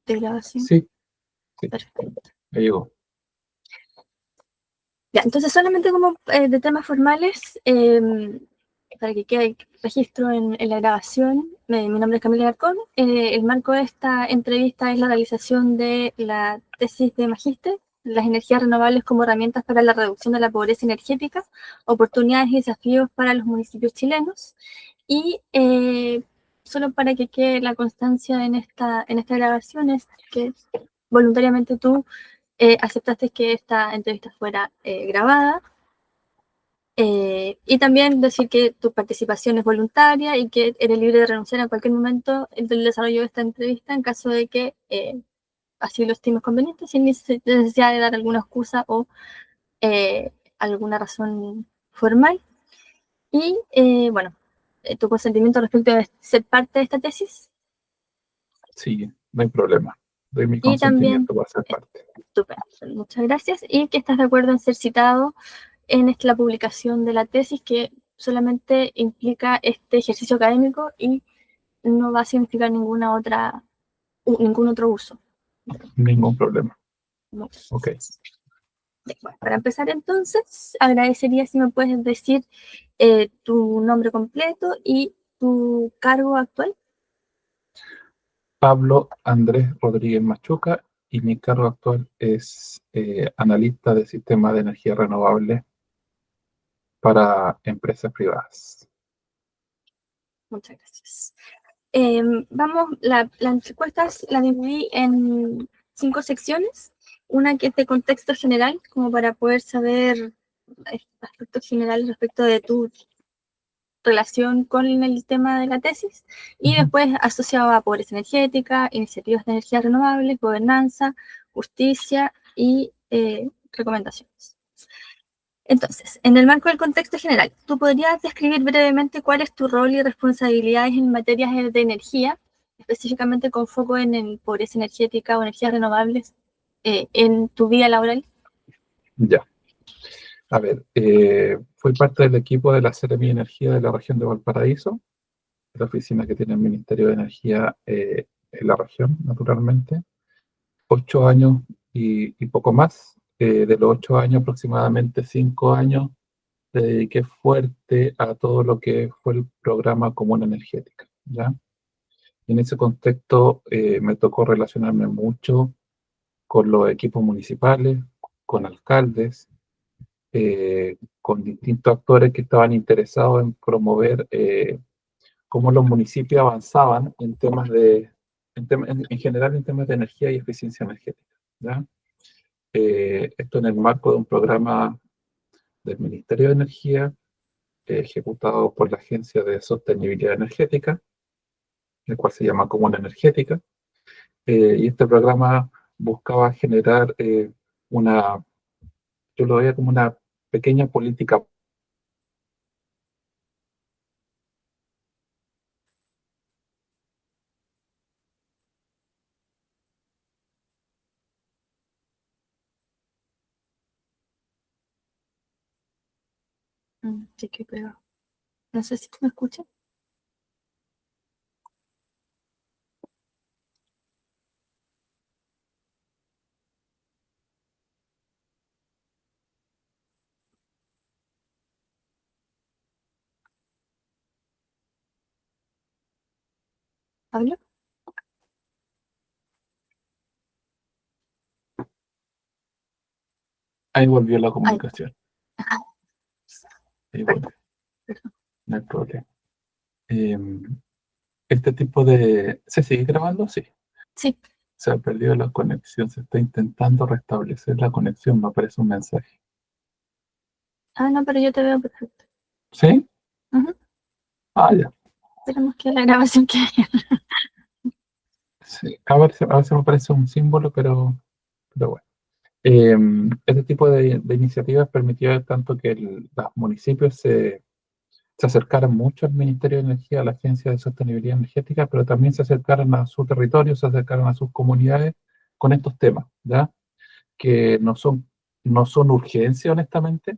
de grabación? Sí, sí, Perfecto. me llegó. Ya, entonces solamente como de temas formales, para que quede registro en la grabación, mi nombre es Camila Alarcón. El marco de esta entrevista es la realización de la tesis de magíster, las energías renovables como herramientas para la reducción de la pobreza energética, oportunidades y desafíos para los municipios chilenos. Y solo para que quede la constancia en esta grabación es que voluntariamente tú aceptaste que esta entrevista fuera grabada, y también decir que tu participación es voluntaria y que eres libre de renunciar a cualquier momento del desarrollo de esta entrevista en caso de que así lo estimes conveniente, sin necesidad de dar alguna excusa o alguna razón formal. Y bueno, tu consentimiento respecto de ser parte de esta tesis. Sí, no hay problema. Doy mi Y también, consentimiento para ser parte. estupendo, muchas gracias. Y que estás de acuerdo en ser citado en la publicación de la tesis, que solamente implica este ejercicio académico y no va a significar ningún otro uso. Ningún problema. No. Ok. Bueno, para empezar entonces, agradecería si me puedes decir tu nombre completo y tu cargo actual. Pablo Andrés Rodríguez Machuca y mi cargo actual es analista de sistemas de energía renovable para empresas privadas. Muchas gracias. Vamos, las encuestas las dividí en 5 secciones. Una que es de contexto general, como para poder saber aspectos generales respecto de tu relación con el tema de la tesis, y después asociado a pobreza energética, iniciativas de energías renovables, gobernanza, justicia y recomendaciones. Entonces, en el marco del contexto general, ¿tú podrías describir brevemente cuál es tu rol y responsabilidades en materias de energía, específicamente con foco en pobreza energética o energías renovables, en tu vida laboral? Ya. A ver, fui parte del equipo de la Seremi Energía de la región de Valparaíso, la oficina que tiene el Ministerio de Energía en la región, naturalmente. 8 años y poco más. De los 8 años, aproximadamente 5 años le dediqué fuerte a todo lo que fue el programa Comuna Energética, ¿ya? Y en ese contexto me tocó relacionarme mucho con los equipos municipales, con alcaldes, con distintos actores que estaban interesados en promover cómo los municipios avanzaban en temas en general en temas de energía y eficiencia energética, ¿ya? Esto en el marco de un programa del Ministerio de Energía ejecutado por la Agencia de Sostenibilidad Energética, el cual se llama Comuna Energética, y este programa buscaba generar yo lo veía como una pequeña política. Sí, que pero no sé si tú me escuchas. ¿Hablo? Ahí volvió la Ay, comunicación. ajá, Ahí perdón, volvió, perdón. no hay problema. Eh, este tipo de... ¿Se sigue grabando? Sí. Sí. Se ha perdido la conexión, se está intentando restablecer la conexión, me aparece un mensaje. Ah, no, pero yo te veo perfecto. ¿Sí? Ujú. Ah, ya. Esperemos que la grabación quede bien. Sí. A ver si me aparece un símbolo, pero bueno. Este tipo de iniciativas permitió tanto que los municipios se acercaran mucho al Ministerio de Energía, a la Agencia de Sostenibilidad Energética, pero también se acercaron a su territorio, se acercaron a sus comunidades con estos temas, ¿ya? Que no son urgencia, honestamente.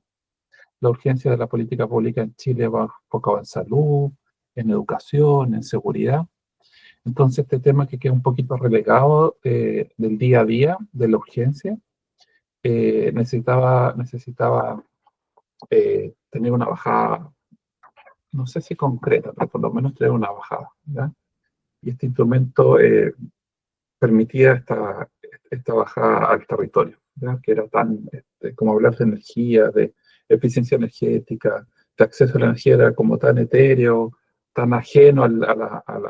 La urgencia de la política pública en Chile va enfocada en salud, en educación, en seguridad. Entonces este tema que queda un poquito relegado del día a día, de la urgencia, necesitaba tener una bajada, no sé si concreta, pero por lo menos tener una bajada, ¿ya? Y este instrumento permitía esta bajada al territorio, ¿ya? Que era tan, como hablar de energía, de eficiencia energética, de acceso a la energía, era como tan etéreo, tan ajeno a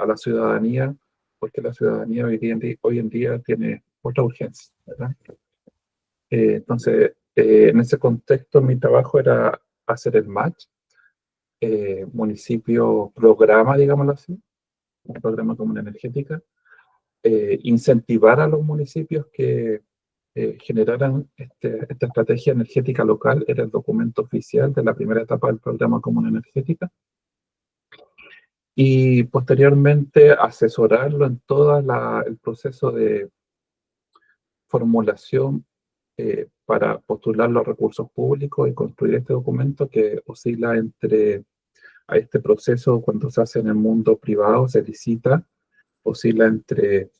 la ciudadanía, porque la ciudadanía hoy en día tiene otra urgencia, ¿verdad? Entonces, en ese contexto, mi trabajo era hacer el match, municipio-programa, digámoslo así, un programa como una energética, incentivar a los municipios que generaran esta estrategia energética local, era el documento oficial de la primera etapa del programa Común Energética, y posteriormente asesorarlo en todo el proceso de formulación para postular los recursos públicos y construir este documento que oscila entre a este proceso cuando se hace en el mundo privado, se licita, oscila entre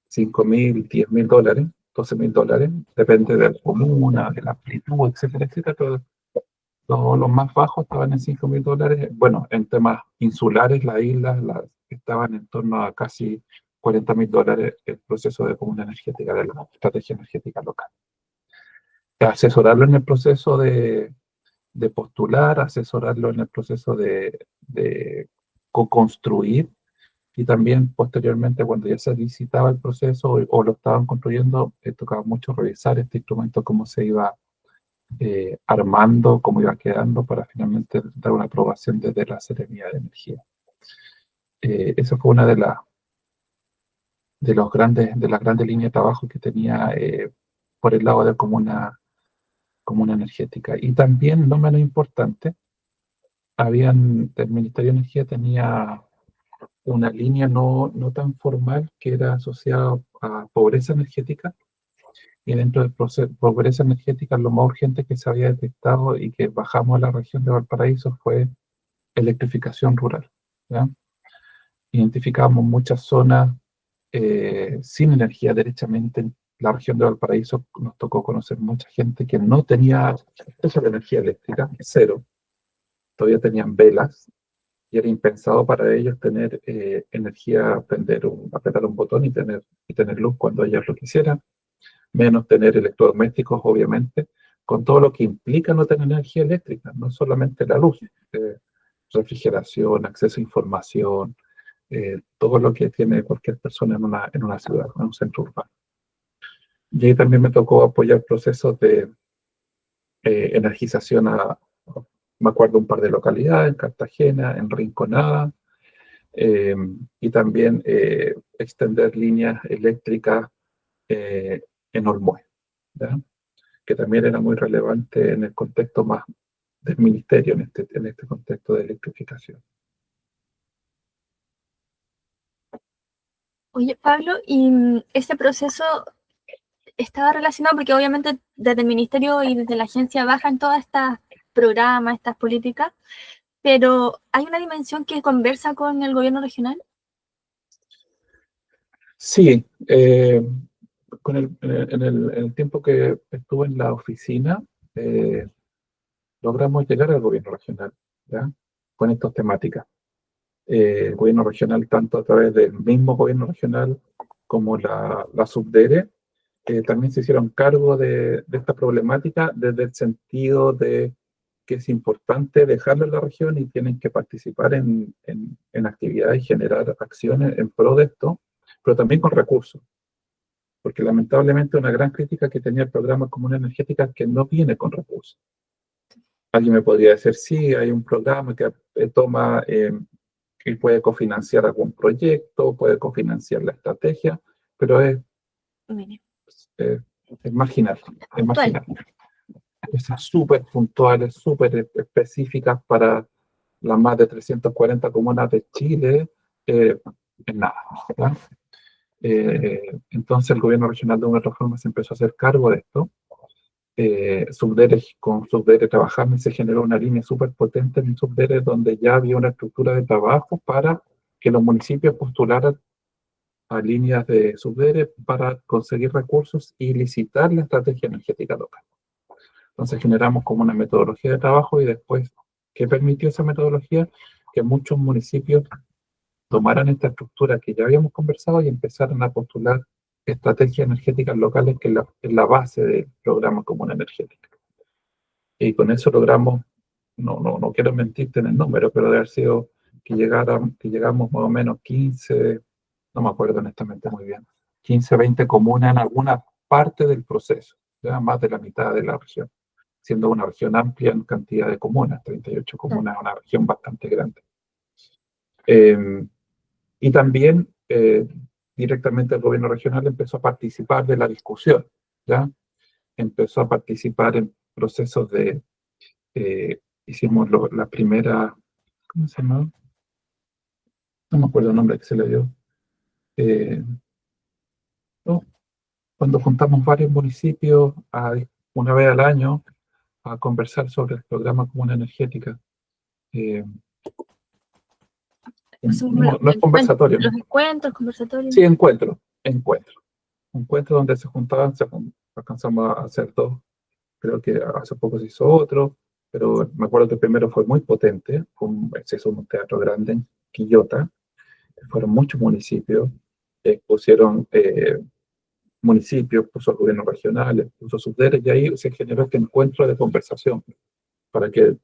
5.000, 10.000 dólares, 12.000 dólares, depende de la comuna, de la amplitud, etcétera, etcétera. Todos los más bajos estaban en 5.000 dólares. Bueno, en temas insulares, las islas estaban en torno a casi 40.000 dólares el proceso de comuna energética, de la estrategia energética local. Asesorarlo en el proceso de postular, asesorarlo en el proceso de co-construir, y también posteriormente cuando ya se licitaba el proceso o lo estaban construyendo, tocaba mucho revisar este instrumento, cómo se iba armando, cómo iba quedando para finalmente dar una aprobación desde la Seremía de Energía. Eso fue una de las grandes líneas de trabajo que tenía por el lado de comuna energética. Y también, no menos importante, el Ministerio de Energía tenía una línea no tan formal que era asociada a pobreza energética, y dentro del proceso de pobreza energética lo más urgente que se había detectado y que bajamos a la región de Valparaíso fue electrificación rural, ¿ya? Identificamos muchas zonas sin energía derechamente. En la región de Valparaíso nos tocó conocer mucha gente que no tenía acceso a la energía eléctrica, cero, todavía tenían velas, y era impensado para ellos tener energía, apretar un botón y tener luz cuando ellos lo quisieran, menos tener electrodomésticos, obviamente, con todo lo que implica no tener energía eléctrica, no solamente la luz, refrigeración, acceso a información, todo lo que tiene cualquier persona en una ciudad, en un centro urbano. Y ahí también me tocó apoyar procesos de energización me acuerdo, un par de localidades, en Cartagena, en Rinconada, y también extender líneas eléctricas en Olmué, ¿ya? Que también era muy relevante en el contexto más del ministerio, en este contexto de electrificación. Oye, Pablo, ¿y ese proceso estaba relacionado porque obviamente desde el ministerio y desde la agencia bajan todas estas programas, estas políticas, pero hay una dimensión que conversa con el gobierno regional? Sí, en el tiempo que estuve en la oficina, logramos llegar al gobierno regional, ¿ya? Con estas temáticas. El gobierno regional, tanto a través del mismo gobierno regional como la Subdere, también se hicieron cargo de esta problemática desde el sentido de que es importante dejarlo en la región y tienen que participar en actividades y generar acciones en pro de esto, pero también con recursos. Porque lamentablemente una gran crítica que tenía el programa Común Energética es que no viene con recursos. Alguien me podría decir, sí, hay un programa que toma y puede cofinanciar algún proyecto, puede cofinanciar la estrategia, pero es marginal, es marginal. Cosas súper puntuales, súper específicas para las más de 340 comunas de Chile, en nada, ¿verdad? Entonces el gobierno regional de una otra forma se empezó a hacer cargo de esto. Con Subdere trabajando, y se generó una línea súper potente en Subdere donde ya había una estructura de trabajo para que los municipios postularan a líneas de subdere para conseguir recursos y licitar la estrategia energética local. Entonces generamos como una metodología de trabajo y después, ¿qué permitió esa metodología? Que muchos municipios tomaran esta estructura que ya habíamos conversado y empezaran a postular estrategias energéticas locales, que es la base del programa común energético. Y con eso logramos, no quiero mentirte en el número, pero de haber sido que llegamos más o menos 15, no me acuerdo honestamente muy bien, 15, 20 comunas en alguna parte del proceso, ya más de la mitad de la región, siendo una región amplia en cantidad de comunas, 38 comunas, una región bastante grande. Y también directamente el gobierno regional empezó a participar de la discusión, ¿ya? Empezó a participar en procesos de, hicimos la primera, ¿cómo se llama? No me acuerdo el nombre que se le dio. No, cuando juntamos varios municipios una vez al año a conversar sobre el programa común energética. No es conversatorio. Los encuentros, conversatorios. Sí, encuentro. Encuentro donde se juntaban, alcanzamos a hacer dos. Creo que hace poco se hizo otro, pero me acuerdo que el primero fue muy potente. Se hizo un teatro grande en Quillota. Fueron muchos municipios. Pusieron municipios, puso el gobierno regional, puso subdere, y ahí se generó este encuentro de conversación para que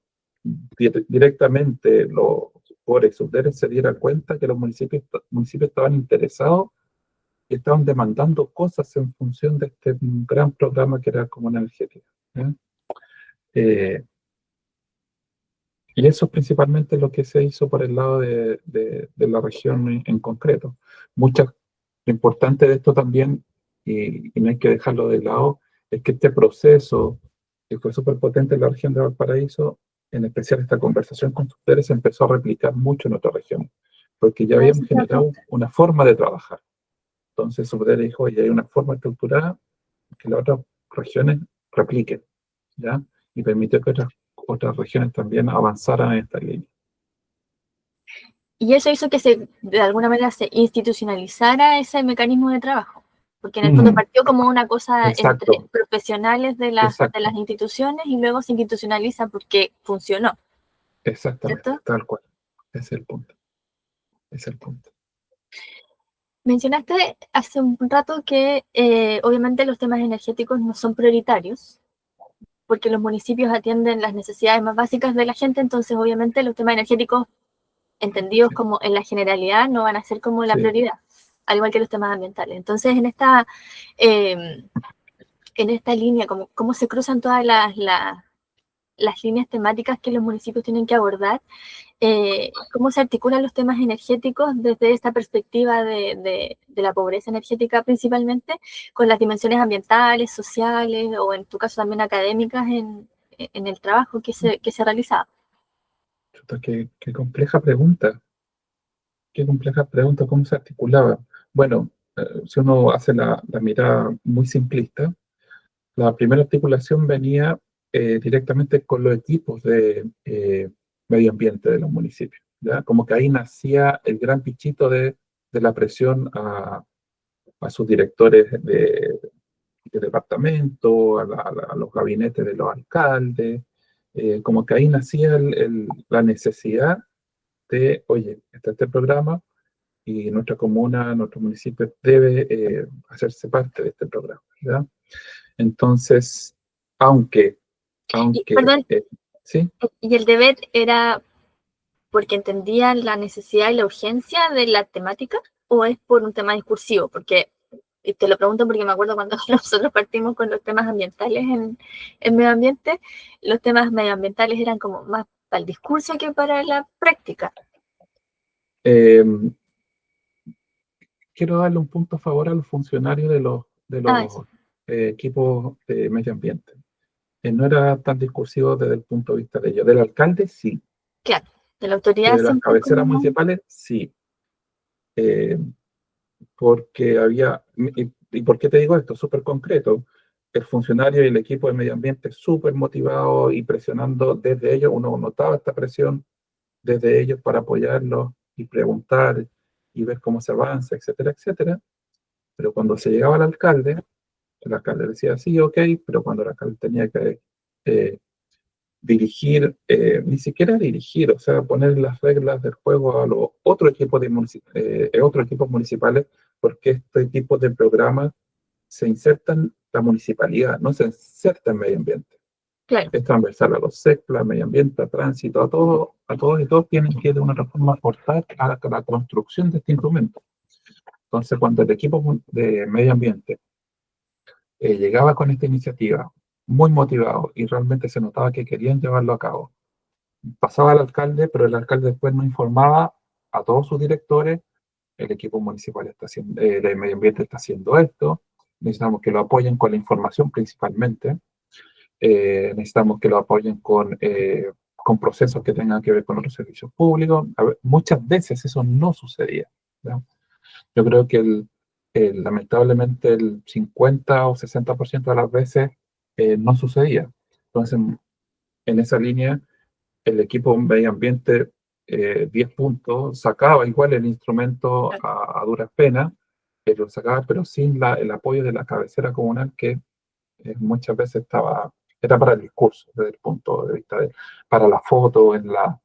directamente los pobres subderes se dieran cuenta que los municipios estaban interesados y estaban demandando cosas en función de este gran programa que era Común Energética. Y eso es principalmente lo que se hizo por el lado de la región en concreto. Lo importante de esto también, y no hay que dejarlo de lado, es que este proceso, que fue súper potente en la región de Valparaíso, en especial esta conversación con ustedes, se empezó a replicar mucho en otras regiones, porque ya habían generado una forma de trabajar. Entonces Subdere dijo, oye, hay una forma estructurada que las otras regiones repliquen, ¿ya? Y permitió que otras regiones también avanzaran en esta línea. Y eso hizo que de alguna manera se institucionalizara ese mecanismo de trabajo, porque en el fondo partió como una cosa Exacto. entre profesionales de las instituciones y luego se institucionaliza porque funcionó. Exactamente, ¿cierto? Tal cual. Ese es el punto. Mencionaste hace un rato que obviamente los temas energéticos no son prioritarios, porque los municipios atienden las necesidades más básicas de la gente, entonces obviamente los temas energéticos entendidos como en la generalidad no van a ser como la prioridad, al igual que los temas ambientales. Entonces en esta línea, cómo se cruzan todas las líneas temáticas que los municipios tienen que abordar, cómo se articulan los temas energéticos desde esta perspectiva de la pobreza energética principalmente, con las dimensiones ambientales, sociales o en tu caso también académicas en el trabajo que se realizaba. Qué compleja pregunta. ¿Cómo se articulaba? Bueno, si uno hace la mirada muy simplista, la primera articulación venía directamente con los equipos de medio ambiente de los municipios, ¿ya? Como que ahí nacía el gran pichito de la presión a sus directores de departamento, a los gabinetes de los alcaldes, como que ahí nacía la necesidad de, oye, está este programa y nuestra comuna, nuestro municipio debe hacerse parte de este programa, ¿verdad? Entonces, Perdón, ¿sí? ¿Y el deber era porque entendían la necesidad y la urgencia de la temática o es por un tema discursivo? Porque te lo pregunto porque me acuerdo cuando nosotros partimos con los temas ambientales en medio ambiente, los temas medioambientales eran como más para el discurso que para la práctica. Quiero darle un punto a favor a los funcionarios de los equipos de medio ambiente. No era tan discursivo desde el punto de vista de ellos. Del alcalde, sí. Claro, de la autoridad. De las cabeceras municipales, sí. Porque había, ¿y por qué te digo esto? Súper concreto. El funcionario y el equipo de medio ambiente súper motivado y presionando desde ellos, uno notaba esta presión desde ellos para apoyarlos y preguntar y ver cómo se avanza, etcétera, etcétera. Pero cuando se llegaba al alcalde, el alcalde decía sí, ok, pero cuando el alcalde tenía que eh, dirigir, ni siquiera dirigir, o sea, poner las reglas del juego a los otros equipos, otros equipos municipales, porque este tipo de programas se insertan en la municipalidad, no se inserta en medio ambiente. Claro, Es transversal a los SECPLA, medio ambiente, a tránsito, a todos y todos tienen que de una otra forma aportar a la construcción de este instrumento. Entonces, cuando el equipo de medio ambiente llegaba con esta iniciativa muy motivado y realmente se notaba que querían llevarlo a cabo, pasaba al alcalde, pero el alcalde después no informaba a todos sus directores, el equipo municipal está haciendo, de medio ambiente está haciendo esto, necesitamos que lo apoyen con la información principalmente, necesitamos que lo apoyen con procesos que tengan que ver con otros servicios públicos. A ver, muchas veces eso no sucedía, ¿no? Yo creo que lamentablemente el 50 o 60% de las veces no sucedía. Entonces, en esa línea, el equipo medio ambiente, 10 puntos, sacaba igual el instrumento a duras penas, lo sacaba, pero sin el apoyo de la cabecera comunal que muchas veces era para el discurso, desde el punto de vista para la foto, en las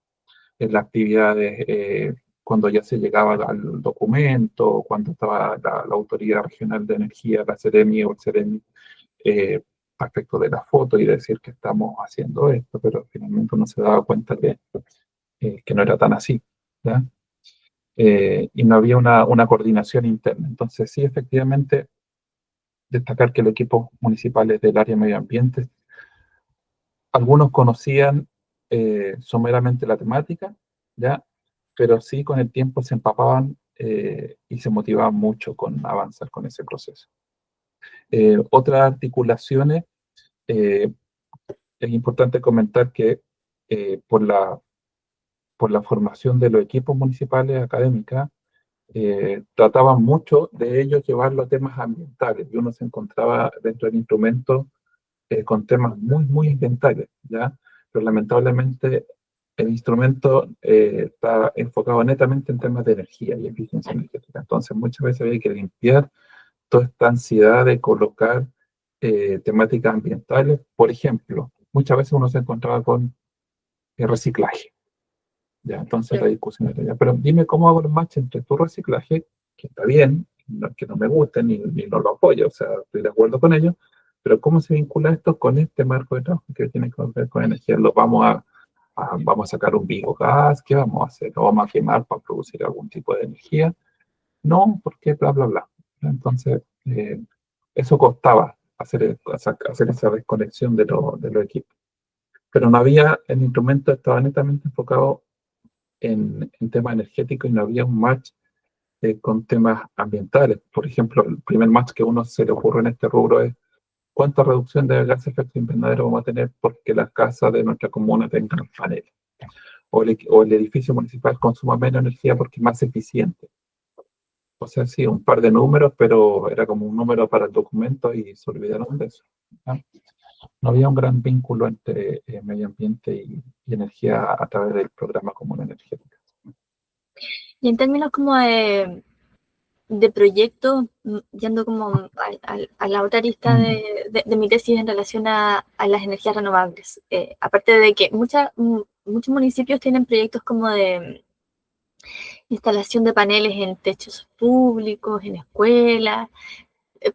actividades, cuando ya se llegaba al documento, cuando estaba la Autoridad Regional de Energía, la CEREMI o el CEREMI, a efecto de la foto y decir que estamos haciendo esto, pero finalmente uno se daba cuenta que no era tan así, ¿ya? Y no había una coordinación interna. Entonces, sí, efectivamente, destacar que los equipos municipales del área de medio ambiente, algunos conocían someramente la temática, ¿ya? Pero sí con el tiempo se empapaban y se motivaban mucho con avanzar con ese proceso. Otras articulaciones, eh, es importante comentar que por la formación de los equipos municipales académicas, trataban mucho de ellos llevarlo a temas ambientales y uno se encontraba dentro del instrumento con temas muy, muy ambientales, ¿ya? Pero lamentablemente el instrumento está enfocado netamente en temas de energía y eficiencia energética. Entonces muchas veces había que limpiar toda esta ansiedad de colocar temáticas ambientales. Por ejemplo, muchas veces uno se encontraba con reciclaje. Ya, entonces la discusión era ya, pero dime cómo hago el match entre tu reciclaje, que está bien, que no me gusta ni no lo apoyo, o sea, estoy de acuerdo con ello, pero cómo se vincula esto con este marco de trabajo que tiene que ver con energía. Vamos a sacar un biogás, ¿qué vamos a hacer? ¿Lo vamos a quemar para producir algún tipo de energía? No, porque bla, bla, bla. Entonces, eso costaba hacer esa desconexión de los equipos. Pero no había, el instrumento estaba netamente enfocado en temas energéticos y no había un match con temas ambientales. Por ejemplo, el primer match que uno se le ocurre en este rubro es cuánta reducción de gases de efecto invernadero vamos a tener porque las casas de nuestra comuna tengan paneles. O el edificio municipal consuma menos energía porque es más eficiente. O sea, sí, un par de números, pero era como un número para el documento y se olvidaron de eso, ¿no? No había un gran vínculo entre medio ambiente y energía a través del programa común energético. y en términos como de proyectos, yendo como a la otra lista de mi tesis en relación a las energías renovables. Aparte de que muchos municipios tienen proyectos como de instalación de paneles en techos públicos, en escuelas,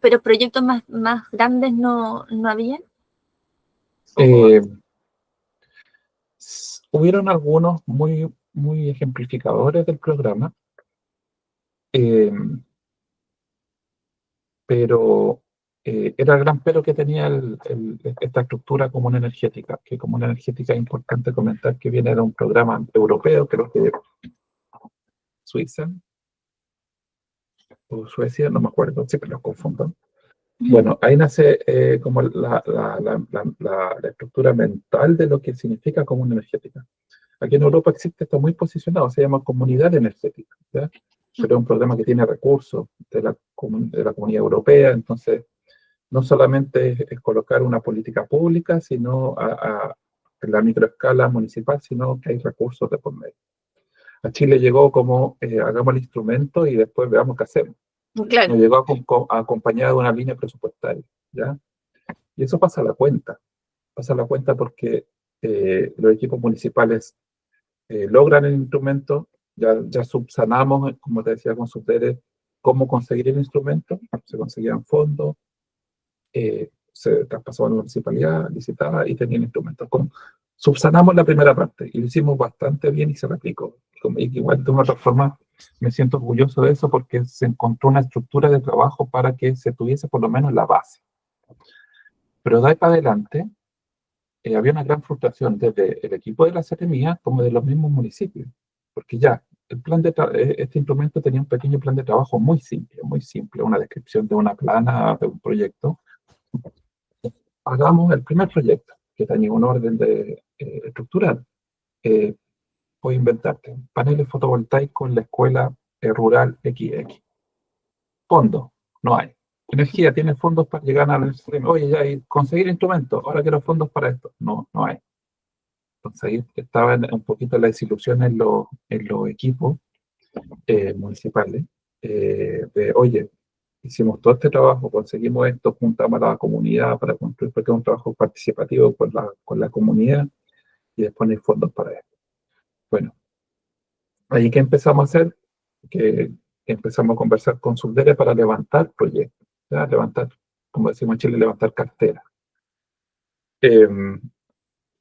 pero proyectos más grandes no habían. Eh, Hubieron algunos muy, muy ejemplificadores del programa, eh, pero era el gran pero que tenía esta estructura común energética, que común energética es importante comentar que viene de un programa europeo, creo que Suiza o Suecia, no me acuerdo, siempre los confundo. Bueno, ahí nace como la estructura mental de lo que significa común energética. Aquí en Europa existe, está muy posicionado, se llama comunidad energética, ¿ya? Pero es un programa que tiene recursos de la comunidad europea, entonces no solamente es colocar una política pública, sino en la microescala municipal, sino que hay recursos de por medio. A Chile llegó como hagamos el instrumento y después veamos qué hacemos. Claro. Nos llegó acompañado de una línea presupuestaria, ¿ya? Y eso pasa a la cuenta. Pasa a la cuenta porque los equipos municipales logran el instrumento, ya subsanamos, como te decía, con Subdere, cómo conseguir el instrumento, se conseguían fondos, se traspasó a la municipalidad, licitaba y tenían instrumentos. Subsanamos la primera parte y lo hicimos bastante bien y se replicó. Y igual de una otra forma me siento orgulloso de eso porque se encontró una estructura de trabajo para que se tuviese por lo menos la base. Pero de ahí para adelante había una gran frustración desde el equipo de la seremía como de los mismos municipios, porque ya este instrumento tenía un pequeño plan de trabajo muy simple, una descripción de una plana, de un proyecto. Hagamos el primer proyecto, que tenía un orden estructural. Puedes inventarte paneles fotovoltaicos en la escuela rural XX. Fondos, no hay. Energía, tiene fondos para llegar al extremo. Oye, ya, y conseguir instrumentos, ahora quiero fondos para esto. No, no hay. Entonces ahí estaba un poquito la desilusión en los equipos municipales. Oye, hicimos todo este trabajo, conseguimos esto, juntamos a la comunidad para construir, porque es un trabajo participativo con la comunidad y después no hay fondos para esto. Bueno, ahí que empezamos a hacer, que empezamos a conversar con Subdere para levantar proyectos, ¿ya? Levantar, como decimos en Chile, levantar cartera.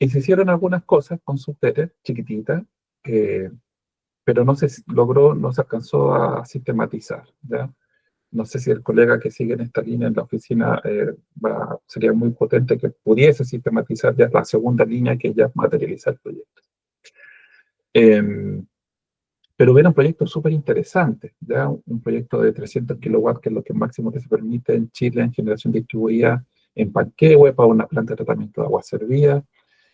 Y se hicieron algunas cosas con Subdere, chiquititas, pero no se logró, no se alcanzó a sistematizar, ¿ya? No sé si el colega que sigue en esta línea en la oficina sería muy potente que pudiese sistematizar ya la segunda línea que ya materializa el proyecto. Pero hubieron proyectos súper interesantes, ¿ya? Un proyecto de 300 kilowatts, que es lo que máximo que se permite en Chile en generación distribuida en Panquehue para una planta de tratamiento de agua servida,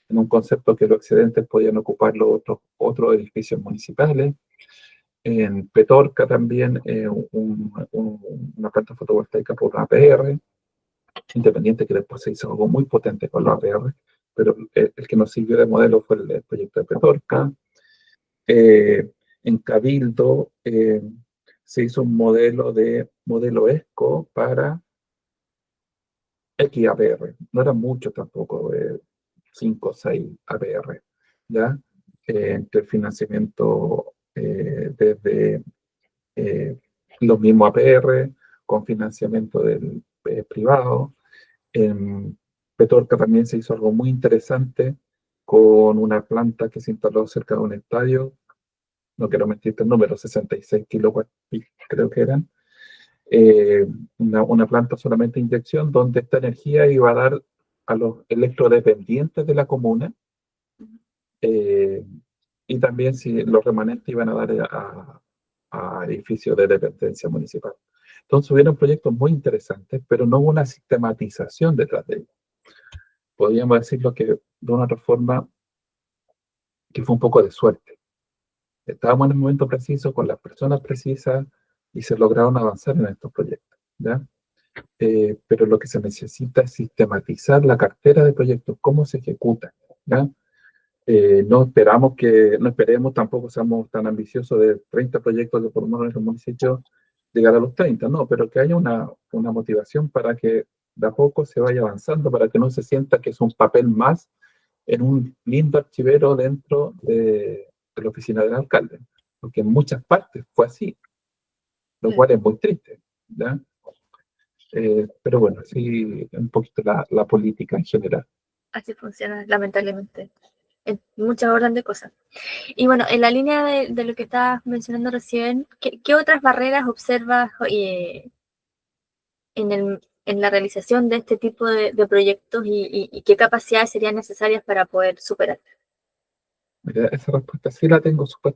en un concepto que los excedentes podían ocupar los otros edificios municipales. En Petorca también una planta fotovoltaica por una APR, independiente, que después se hizo algo muy potente con la APR, pero el que nos sirvió de modelo fue el proyecto de Petorca. En Cabildo se hizo un modelo ESCO para X APR, no eran muchos tampoco, 5 o 6 APR, ¿ya? Entre el financiamiento desde los mismos APR, con financiamiento del privado. En Petorca también se hizo algo muy interesante con una planta que se instaló cerca de un estadio, no quiero mentirte el número, 66 kilowatts, creo que eran, una planta solamente de inyección donde esta energía iba a dar a los electrodependientes de la comuna, y también si los remanentes iban a dar a edificios de dependencia municipal. Entonces hubieron proyectos muy interesantes, pero no hubo una sistematización detrás de ellos. Podríamos decirlo que de una otra forma, que fue un poco de suerte. Estábamos en el momento preciso, con las personas precisas, y se lograron avanzar en estos proyectos, ¿ya? Pero lo que se necesita es sistematizar la cartera de proyectos, cómo se ejecutan, ¿ya? No esperemos, tampoco seamos tan ambiciosos de 30 proyectos de por lo menos en los municipios llegar a los 30, no, pero que haya una motivación para que de a poco se vaya avanzando, para que no se sienta que es un papel más en un lindo archivero dentro de la oficina del alcalde, porque en muchas partes fue así, lo cual es muy triste, ¿ya? Pero bueno, sí, un poquito la política en general. Así funciona, lamentablemente, en muchas orden de cosas. Y bueno, en la línea de lo que estabas mencionando recién, ¿qué otras barreras observas en la realización de este tipo de proyectos y qué capacidades serían necesarias para poder superar? Mira, esa respuesta sí la tengo súper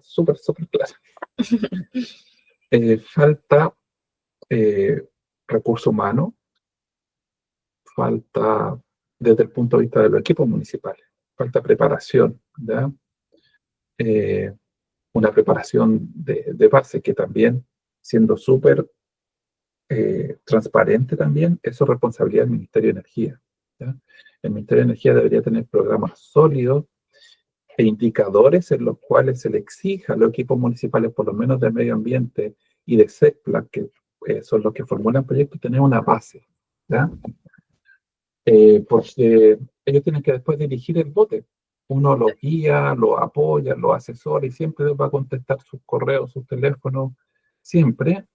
clara. Falta recurso humano, falta desde el punto de vista de los equipos municipales, falta preparación, ¿ya? Una preparación de base que también, siendo súper transparente también, eso es responsabilidad del Ministerio de Energía, ¿ya? El Ministerio de Energía debería tener programas sólidos e indicadores en los cuales se le exija a los equipos municipales, por lo menos de medio ambiente y de CEPLA, que son los que formulan proyectos, tener una base, ¿ya? Porque ellos tienen que después dirigir el bote. Uno los guía, los apoya, los asesora y siempre va a contestar sus correos, sus teléfonos, siempre.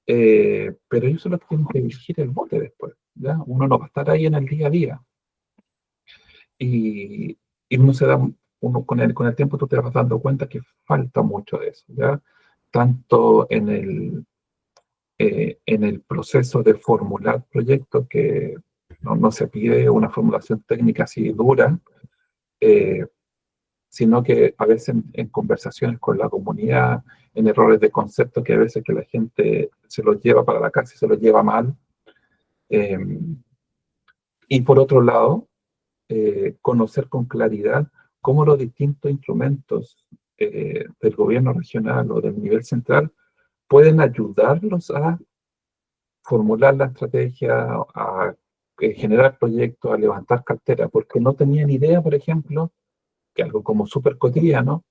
Pero ellos son los que tienen que dirigir el bote después, ¿ya? Uno no va a estar ahí en el día a día. Y uno se da, uno con el tiempo tú te vas dando cuenta que falta mucho de eso, ¿ya? Tanto en el proceso de formular proyectos, que no se pide una formulación técnica así dura, eh, sino que a veces en conversaciones con la comunidad, en errores de concepto que a veces que la gente se los lleva para la casa y se los lleva mal. Eh, y por otro lado, conocer con claridad cómo los distintos instrumentos del gobierno regional o del nivel central pueden ayudarlos a formular la estrategia, a generar proyectos, a levantar cartera, porque no tenían idea, por ejemplo, que algo como súper cotidiano,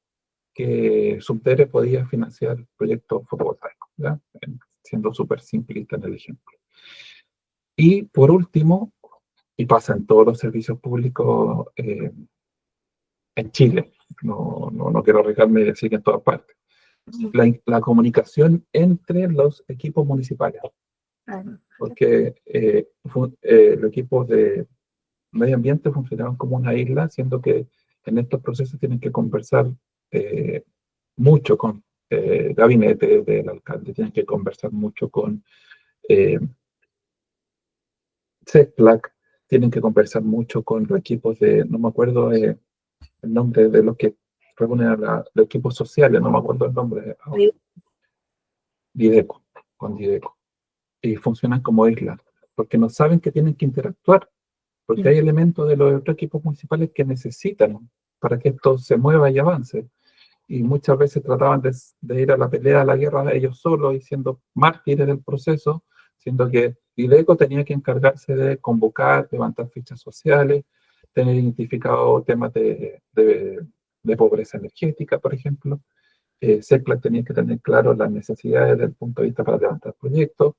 que Subdere podía financiar proyectos fotovoltaicos, ¿ya? Siendo súper simplista en el ejemplo. Y por último, y pasa en todos los servicios públicos en Chile, no quiero arriesgarme y decir que en todas partes, la comunicación entre los equipos municipales, porque los equipos de medio ambiente funcionaban como una isla, siendo que en estos procesos tienen que conversar mucho con gabinete del alcalde, tienen que conversar mucho con CEPLAC, tienen que conversar mucho con los equipos de, no me acuerdo el nombre de los que reúnen a los equipos sociales, no me acuerdo el nombre ahora. Dideco, con Dideco. Y funcionan como islas, porque no saben que tienen que interactuar, porque hay elementos de los otros equipos municipales que necesitan para que esto se mueva y avance. Y muchas veces trataban de ir a la pelea, a la guerra ellos solos y siendo mártires del proceso, siendo que Dideco tenía que encargarse de convocar, levantar fichas sociales, tener identificado temas de pobreza energética, por ejemplo. CEPLAC tenía que tener claro las necesidades desde el punto de vista para levantar proyectos.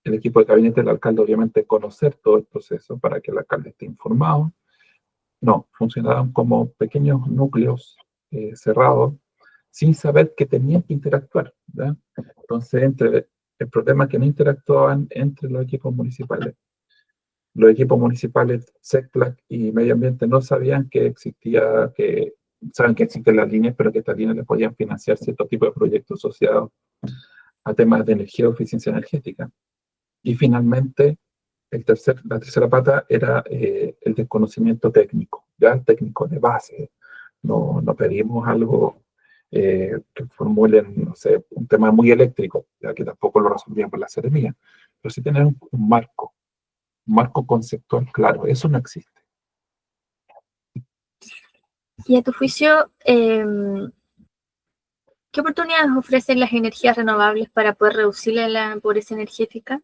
El equipo de gabinete del alcalde, obviamente, conocer todo el proceso para que el alcalde esté informado. No, funcionaban como pequeños núcleos cerrados, sin saber que tenían que interactuar, ¿verdad? Entonces, el problema es que no interactuaban entre los equipos municipales. Los equipos municipales, CEPLAC y Medio Ambiente, no sabían que existía, saben que existen las líneas, pero que estas líneas les podían financiar cierto tipo de proyectos asociados a temas de energía o eficiencia energética. Y finalmente, la tercera pata era el desconocimiento técnico, ya técnico de base. No pedimos algo que formulen, no sé, un tema muy eléctrico, ya que tampoco lo resolvían por la seremía, pero sí tener un marco conceptual claro, eso no existe. Y a tu juicio, ¿qué oportunidades ofrecen las energías renovables para poder reducir la pobreza energética?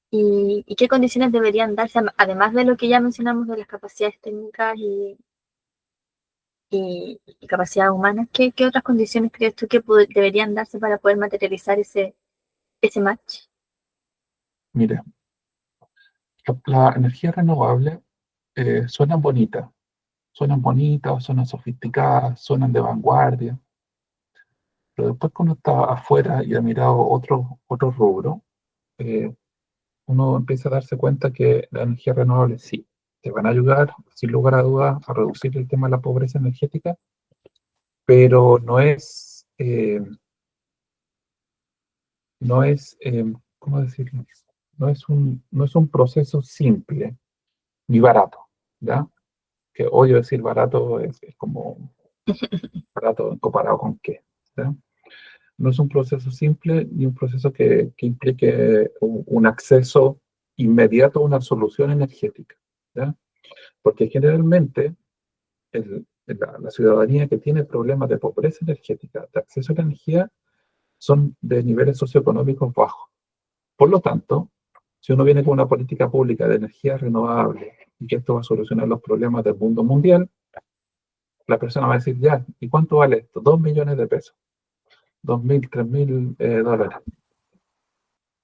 ¿Y qué condiciones deberían darse, además de lo que ya mencionamos de las capacidades técnicas y capacidades humanas? ¿Qué otras condiciones crees tú que deberían darse para poder materializar ese match? Mire, la energía renovable suenan bonitas, suenan sofisticadas, suenan de vanguardia, pero después cuando está afuera y ha mirado otro rubro, uno empieza a darse cuenta que la energía renovable sí, te van a ayudar, sin lugar a dudas, a reducir el tema de la pobreza energética, pero ¿cómo decirlo? No es un proceso simple ni barato, ¿ya? Que odio decir barato, es como barato comparado con qué, ¿ya? No es un proceso simple ni un proceso que implique un acceso inmediato a una solución energética, ¿ya? Porque generalmente la ciudadanía que tiene problemas de pobreza energética, de acceso a la energía, son de niveles socioeconómicos bajos. Por lo tanto, si uno viene con una política pública de energía renovable y que esto va a solucionar los problemas del mundo mundial, la persona va a decir, ya, ¿y cuánto vale esto? 2 millones de pesos, 2.000, 3.000 dólares.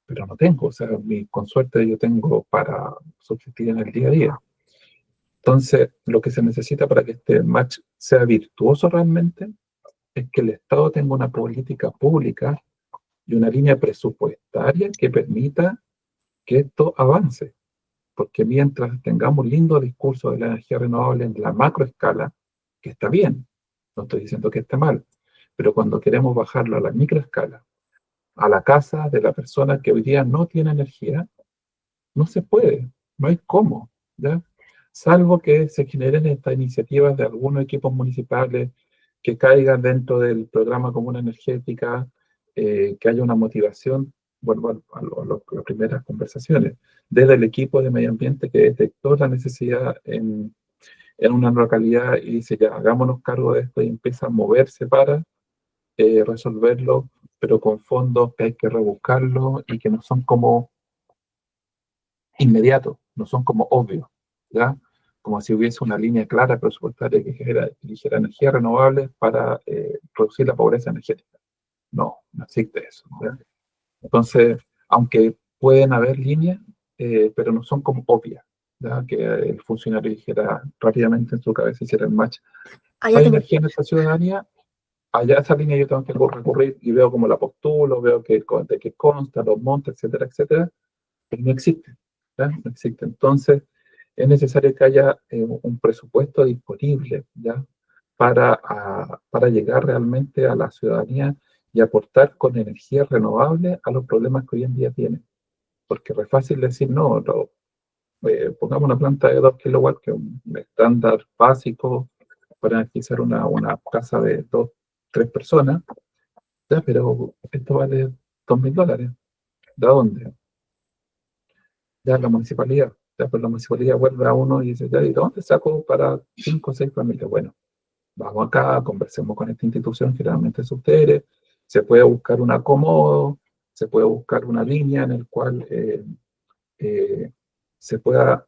Pero no tengo, o sea, con suerte yo tengo para subsistir en el día a día. Entonces, lo que se necesita para que este match sea virtuoso realmente es que el Estado tenga una política pública y una línea presupuestaria que permita que esto avance. Porque mientras tengamos lindo discurso de la energía renovable en la macroescala, que está bien, no estoy diciendo que esté mal, pero cuando queremos bajarlo a la microescala, a la casa de la persona que hoy día no tiene energía, no se puede, no hay cómo, ¿ya? Salvo que se generen estas iniciativas de algunos equipos municipales que caigan dentro del programa común energética, que haya una motivación, vuelvo a las primeras conversaciones, desde el equipo de medio ambiente que detectó la necesidad en una localidad y dice, ya, hagámonos cargo de esto y empieza a moverse para resolverlo, pero con fondos que hay que rebuscarlo y que no son como inmediatos, no son como obvios, ¿ya? Como si hubiese una línea clara presupuestaria que eligiera energías renovables para reducir la pobreza energética. No, no existe eso, ¿ya? Entonces, aunque pueden haber líneas, pero no son como obvias, ¿ya? Que el funcionario dijera rápidamente en su cabeza, hiciera el match. Hay energía en esta ciudadanía, allá esa línea yo tengo que recurrir y veo cómo la postulo, veo de qué consta, los montes, etcétera, etcétera, pero no existe, ¿ya? No existe. Entonces, es necesario que haya un presupuesto disponible, ¿ya? Para llegar realmente a la ciudadanía y aportar con energía renovable a los problemas que hoy en día tienen. Porque es fácil decir, no, pongamos una planta de 2 kilowatts, que es un estándar básico para energizar una casa de 2, 3 personas, ¿ya? Pero esto vale $2.000. ¿De dónde? Ya la municipalidad. Ya, pues la municipalidad vuelve a uno y dice, ya, ¿y dónde saco para 5 o 6 familias? Bueno, vamos acá, conversemos con esta institución, generalmente es ustedes, se puede buscar un acomodo, se puede buscar una línea en el cual eh, se pueda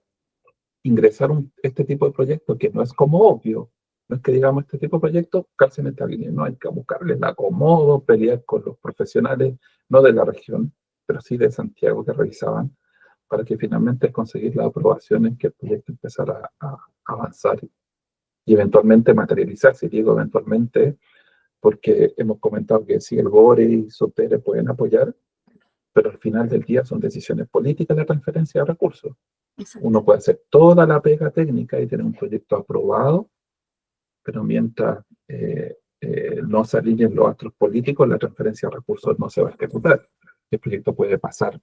ingresar este tipo de proyectos, que no es como obvio, no es que digamos este tipo de proyectos calcen esta línea, no hay que buscarle el acomodo, pelear con los profesionales, no de la región, pero sí de Santiago que revisaban, para que finalmente conseguir la aprobación en que el proyecto empezara a avanzar y eventualmente materializarse. Y digo eventualmente porque hemos comentado que sí, el GORE y SOTERE pueden apoyar, pero al final del día son decisiones políticas de transferencia de recursos. Exacto. Uno puede hacer toda la pega técnica y tener un proyecto aprobado, pero mientras no se alineen los astros políticos, la transferencia de recursos no se va a ejecutar. El proyecto puede pasar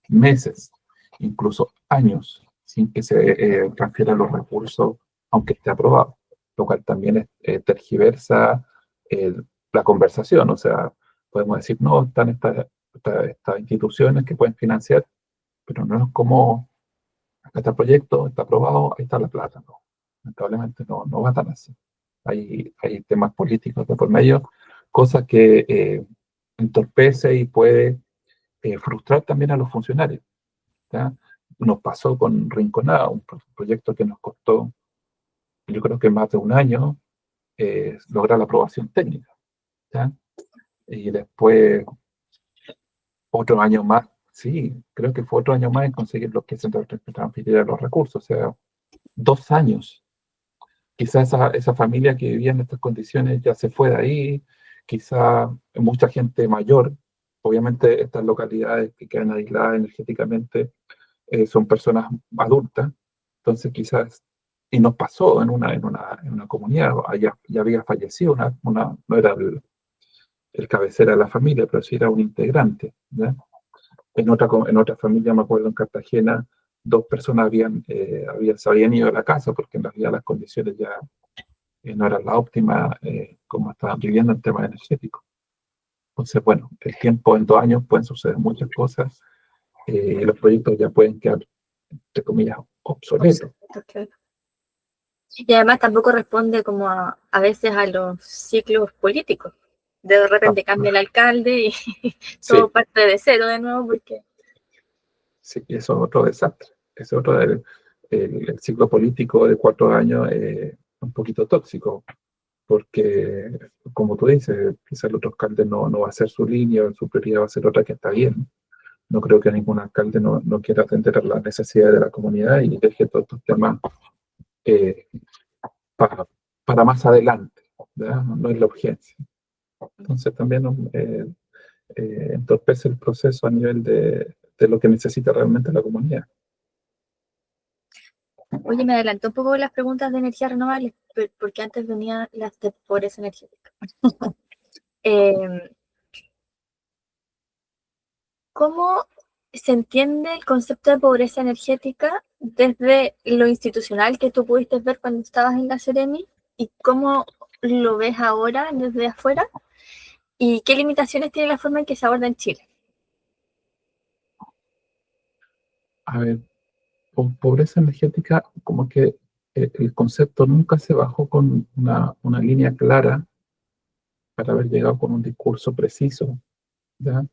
meses, incluso años, sin que se transfieran los recursos, aunque esté aprobado, lo cual también tergiversa eh, la conversación. O sea, podemos decir, no, están estas instituciones que pueden financiar, pero no es como, acá está el proyecto, está aprobado, ahí está la plata. No, lamentablemente no va tan así. Hay temas políticos de por medio, cosas que entorpece y puede frustrar también a los funcionarios, ¿ya? Nos pasó con Rinconada, un proyecto que nos costó, yo creo que más de un año, lograr la aprobación técnica, ¿ya? Y después otro año más, sí, creo que fue otro año más en conseguir los que se transfirieran los recursos, o sea, 2 años. Quizás esa familia que vivía en estas condiciones ya se fue de ahí, quizá mucha gente mayor, obviamente estas localidades que quedan aisladas energéticamente son personas adultas, entonces quizás, y nos pasó en una comunidad, ya había fallecido, no era el cabecera de la familia, pero sí era un integrante, ¿ya? En otra familia, me acuerdo en Cartagena, 2 personas se habían ido a la casa porque en realidad las condiciones ya no eran las óptimas como estaban viviendo en temas energéticos. Entonces, bueno, el tiempo en 2 años pueden suceder muchas cosas y los proyectos ya pueden quedar, entre comillas, obsoletos. Okay. Y además tampoco responde como a veces a los ciclos políticos. De repente cambia el alcalde y todo Sí, parte de cero de nuevo porque... sí, eso es otro desastre. Ese otro, el ciclo político de 4 años un poquito tóxico. porque, como tú dices, quizás el otro alcalde no va a ser su línea, su prioridad va a ser otra que está bien. No creo que ningún alcalde no quiera atender a las necesidades de la comunidad y deje todos estos temas eh, para, para más adelante, ¿verdad? No es la urgencia. Entonces también entorpece el proceso a nivel de lo que necesita realmente la comunidad. Oye, me adelantó un poco las preguntas de energías renovables, porque antes venían las de pobreza energética. ¿Cómo se entiende el concepto de pobreza energética desde lo institucional que tú pudiste ver cuando estabas en la Seremi y cómo lo ves ahora desde afuera? ¿Y qué limitaciones tiene la forma en que se aborda en Chile? A ver, pobreza energética, como que el concepto nunca se bajó con una línea clara para haber llegado con un discurso preciso, ¿ya?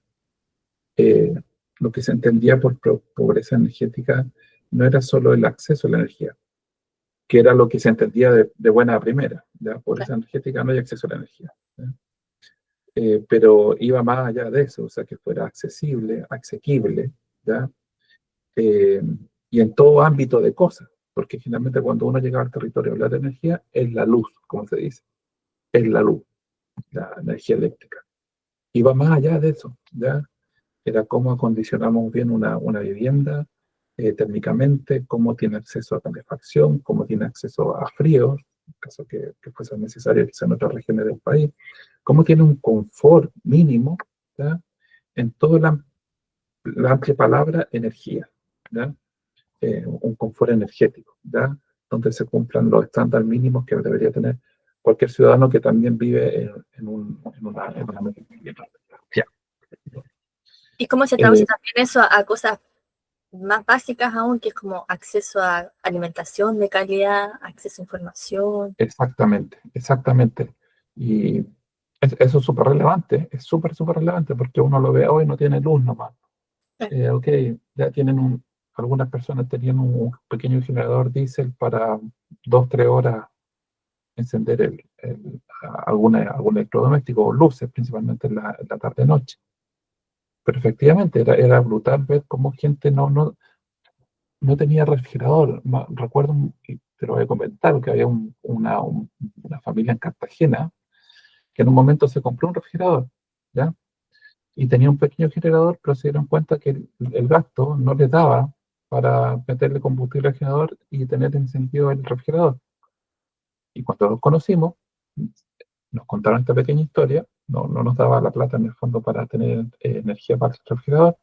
Eh, lo que se entendía por pobreza energética no era solo el acceso a la energía, que era lo que se entendía de buena a primera. ¿Ya? Pobreza energética no hay acceso a la energía. ¿Ya? Pero iba más allá de eso, o sea, que fuera accesible, asequible, ¿ya? Eh, y en todo ámbito de cosas, porque finalmente cuando uno llega al territorio a hablar de energía, es la luz, como se dice, es la luz, la energía eléctrica. Y va más allá de eso, ¿ya? Era cómo acondicionamos bien una vivienda térmicamente, cómo tiene acceso a calefacción, cómo tiene acceso a frío, en caso que fuese necesario quizá en otras regiones del país, cómo tiene un confort mínimo, ¿ya? En toda la amplia palabra energía, ¿ya? Un confort energético, ¿ya? Donde se cumplan los estándares mínimos que debería tener cualquier ciudadano que también vive en una metropolitana. Ya. ¿Y cómo se traduce también eso a cosas más básicas aún, que es como acceso a alimentación de calidad, acceso a información? Exactamente, exactamente. Y eso es súper relevante, es súper, súper relevante porque uno lo ve hoy, no tiene luz nomás. Ok, ya algunas personas tenían un pequeño generador diésel para 2, 3 horas encender algún electrodoméstico o luces, principalmente en la tarde-noche. Pero efectivamente era brutal ver cómo gente no tenía refrigerador. Recuerdo, y te lo voy a comentar, que había una familia en Cartagena que en un momento se compró un refrigerador, ¿ya? Y tenía un pequeño generador, pero se dieron cuenta que el gasto no les daba para meterle combustible al generador y tener encendido el refrigerador. Y cuando los conocimos, nos contaron esta pequeña historia, no nos daba la plata en el fondo para tener energía para el refrigerador,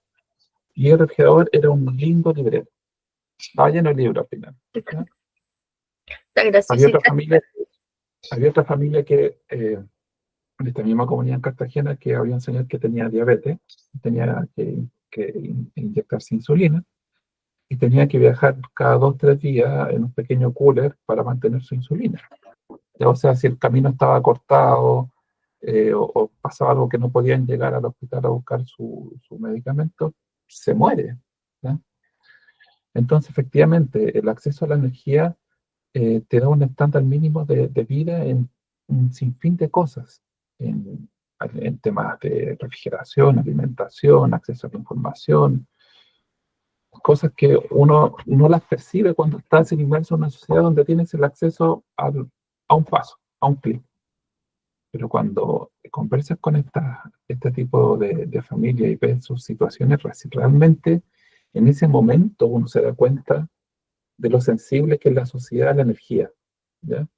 y el refrigerador era un lindo librero, estaba lleno de libros al final, ¿ya? Está Había gracioso. otra familia, había otra familia que de esta misma comunidad en Cartagena, que había un señor que tenía diabetes, tenía que inyectarse insulina y tenía que viajar cada 2, 3 días en un pequeño cooler para mantener su insulina. Ya, o sea, si el camino estaba cortado o pasaba algo que no podían llegar al hospital a buscar su medicamento, se muere, ¿ya? Entonces, efectivamente, el acceso a la energía te da un estándar mínimo de vida en un sinfín de cosas, en temas de refrigeración, alimentación, acceso a la información, cosas que uno no las percibe cuando estás inmerso en una sociedad donde tienes el acceso a un paso, a un clic. Pero cuando conversas con este tipo de familia y ves sus situaciones, realmente en ese momento uno se da cuenta de lo sensible que es la sociedad a la energía, ¿ya?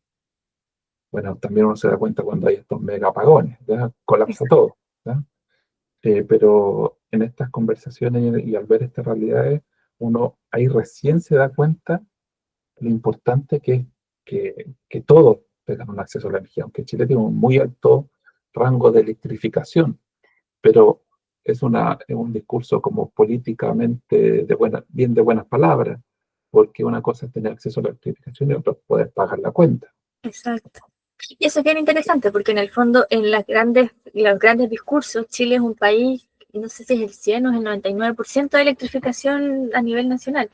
Bueno, también uno se da cuenta cuando hay estos mega apagones, ¿ya? Colapsa todo, ¿ya? Pero en estas conversaciones y al ver estas realidades, uno ahí recién se da cuenta lo importante que es que todos tengan un acceso a la energía, aunque Chile tiene un muy alto rango de electrificación, pero es un discurso como políticamente bien de buenas palabras, porque una cosa es tener acceso a la electrificación y otra es poder pagar la cuenta. Exacto. Y eso es bien interesante porque en el fondo, en los grandes discursos, Chile es un país, no sé si es el 100 o es el 99% de electrificación a nivel nacional.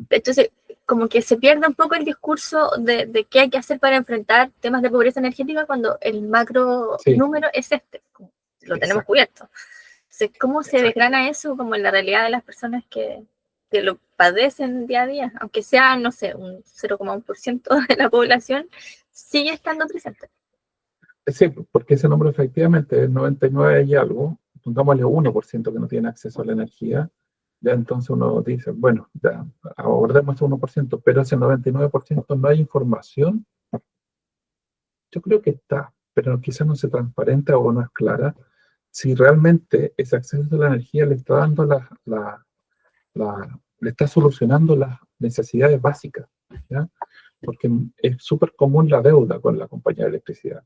Entonces, como que se pierde un poco el discurso de qué hay que hacer para enfrentar temas de pobreza energética cuando el macro número es lo tenemos cubierto. Entonces, ¿cómo se desgrana eso como en la realidad de las personas que lo padecen día a día? Aunque sea, no sé, un 0,1% de la población, sigue estando presente. Sí, porque ese número efectivamente es 99 y algo, pongámosle 1% que no tiene acceso a la energía, ya entonces uno dice, bueno, ya abordemos ese 1%, pero ese 99% no hay información. Yo creo que está, pero quizás no se transparenta o no es clara si realmente ese acceso a la energía le está dando le está solucionando las necesidades básicas, ¿ya? Porque es súper común la deuda con la compañía de electricidad,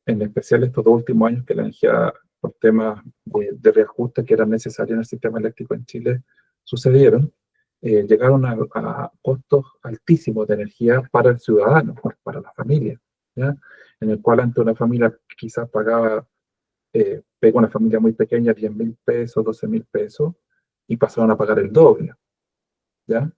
en especial estos 2 últimos años que la energía, por temas de reajuste que eran necesarios en el sistema eléctrico en Chile, sucedieron, llegaron a costos altísimos de energía para el ciudadano, para la familia, ¿ya? En el cual ante una familia que quizás pagaba, pega una familia muy pequeña, 10.000 pesos, 12.000 pesos, y pasaron a pagar el doble, ¿ya?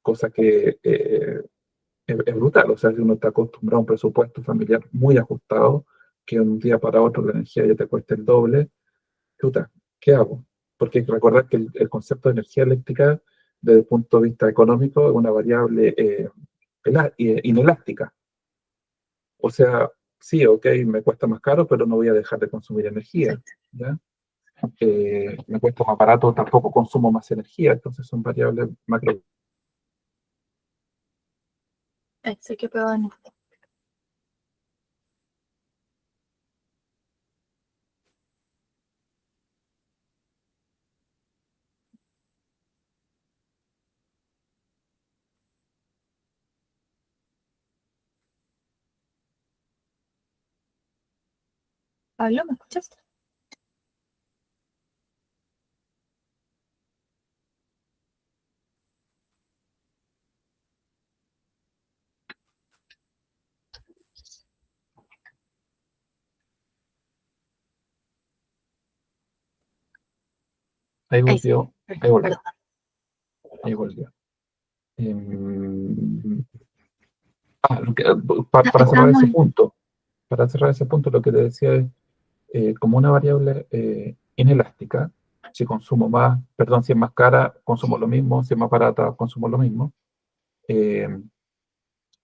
Cosa que es brutal. O sea, si uno está acostumbrado a un presupuesto familiar muy ajustado, que un día para otro la energía ya te cuesta el doble, chuta, ¿qué hago? Porque hay que recordar que el concepto de energía eléctrica, desde el punto de vista económico, es una variable inelástica. O sea, sí, ok, me cuesta más caro, pero no voy a dejar de consumir energía, ¿ya? Me cuesta más barato, tampoco consumo más energía, entonces son variables macro. Sé que puedo. Pablo, ¿me escuchas? Ahí volvió, ahí volvió, Perdón. ahí volvió. Para cerrar ese punto, lo que te decía es, como una variable inelástica, si consumo más, perdón, si es más cara, consumo lo mismo, si es más barata, consumo lo mismo. eh,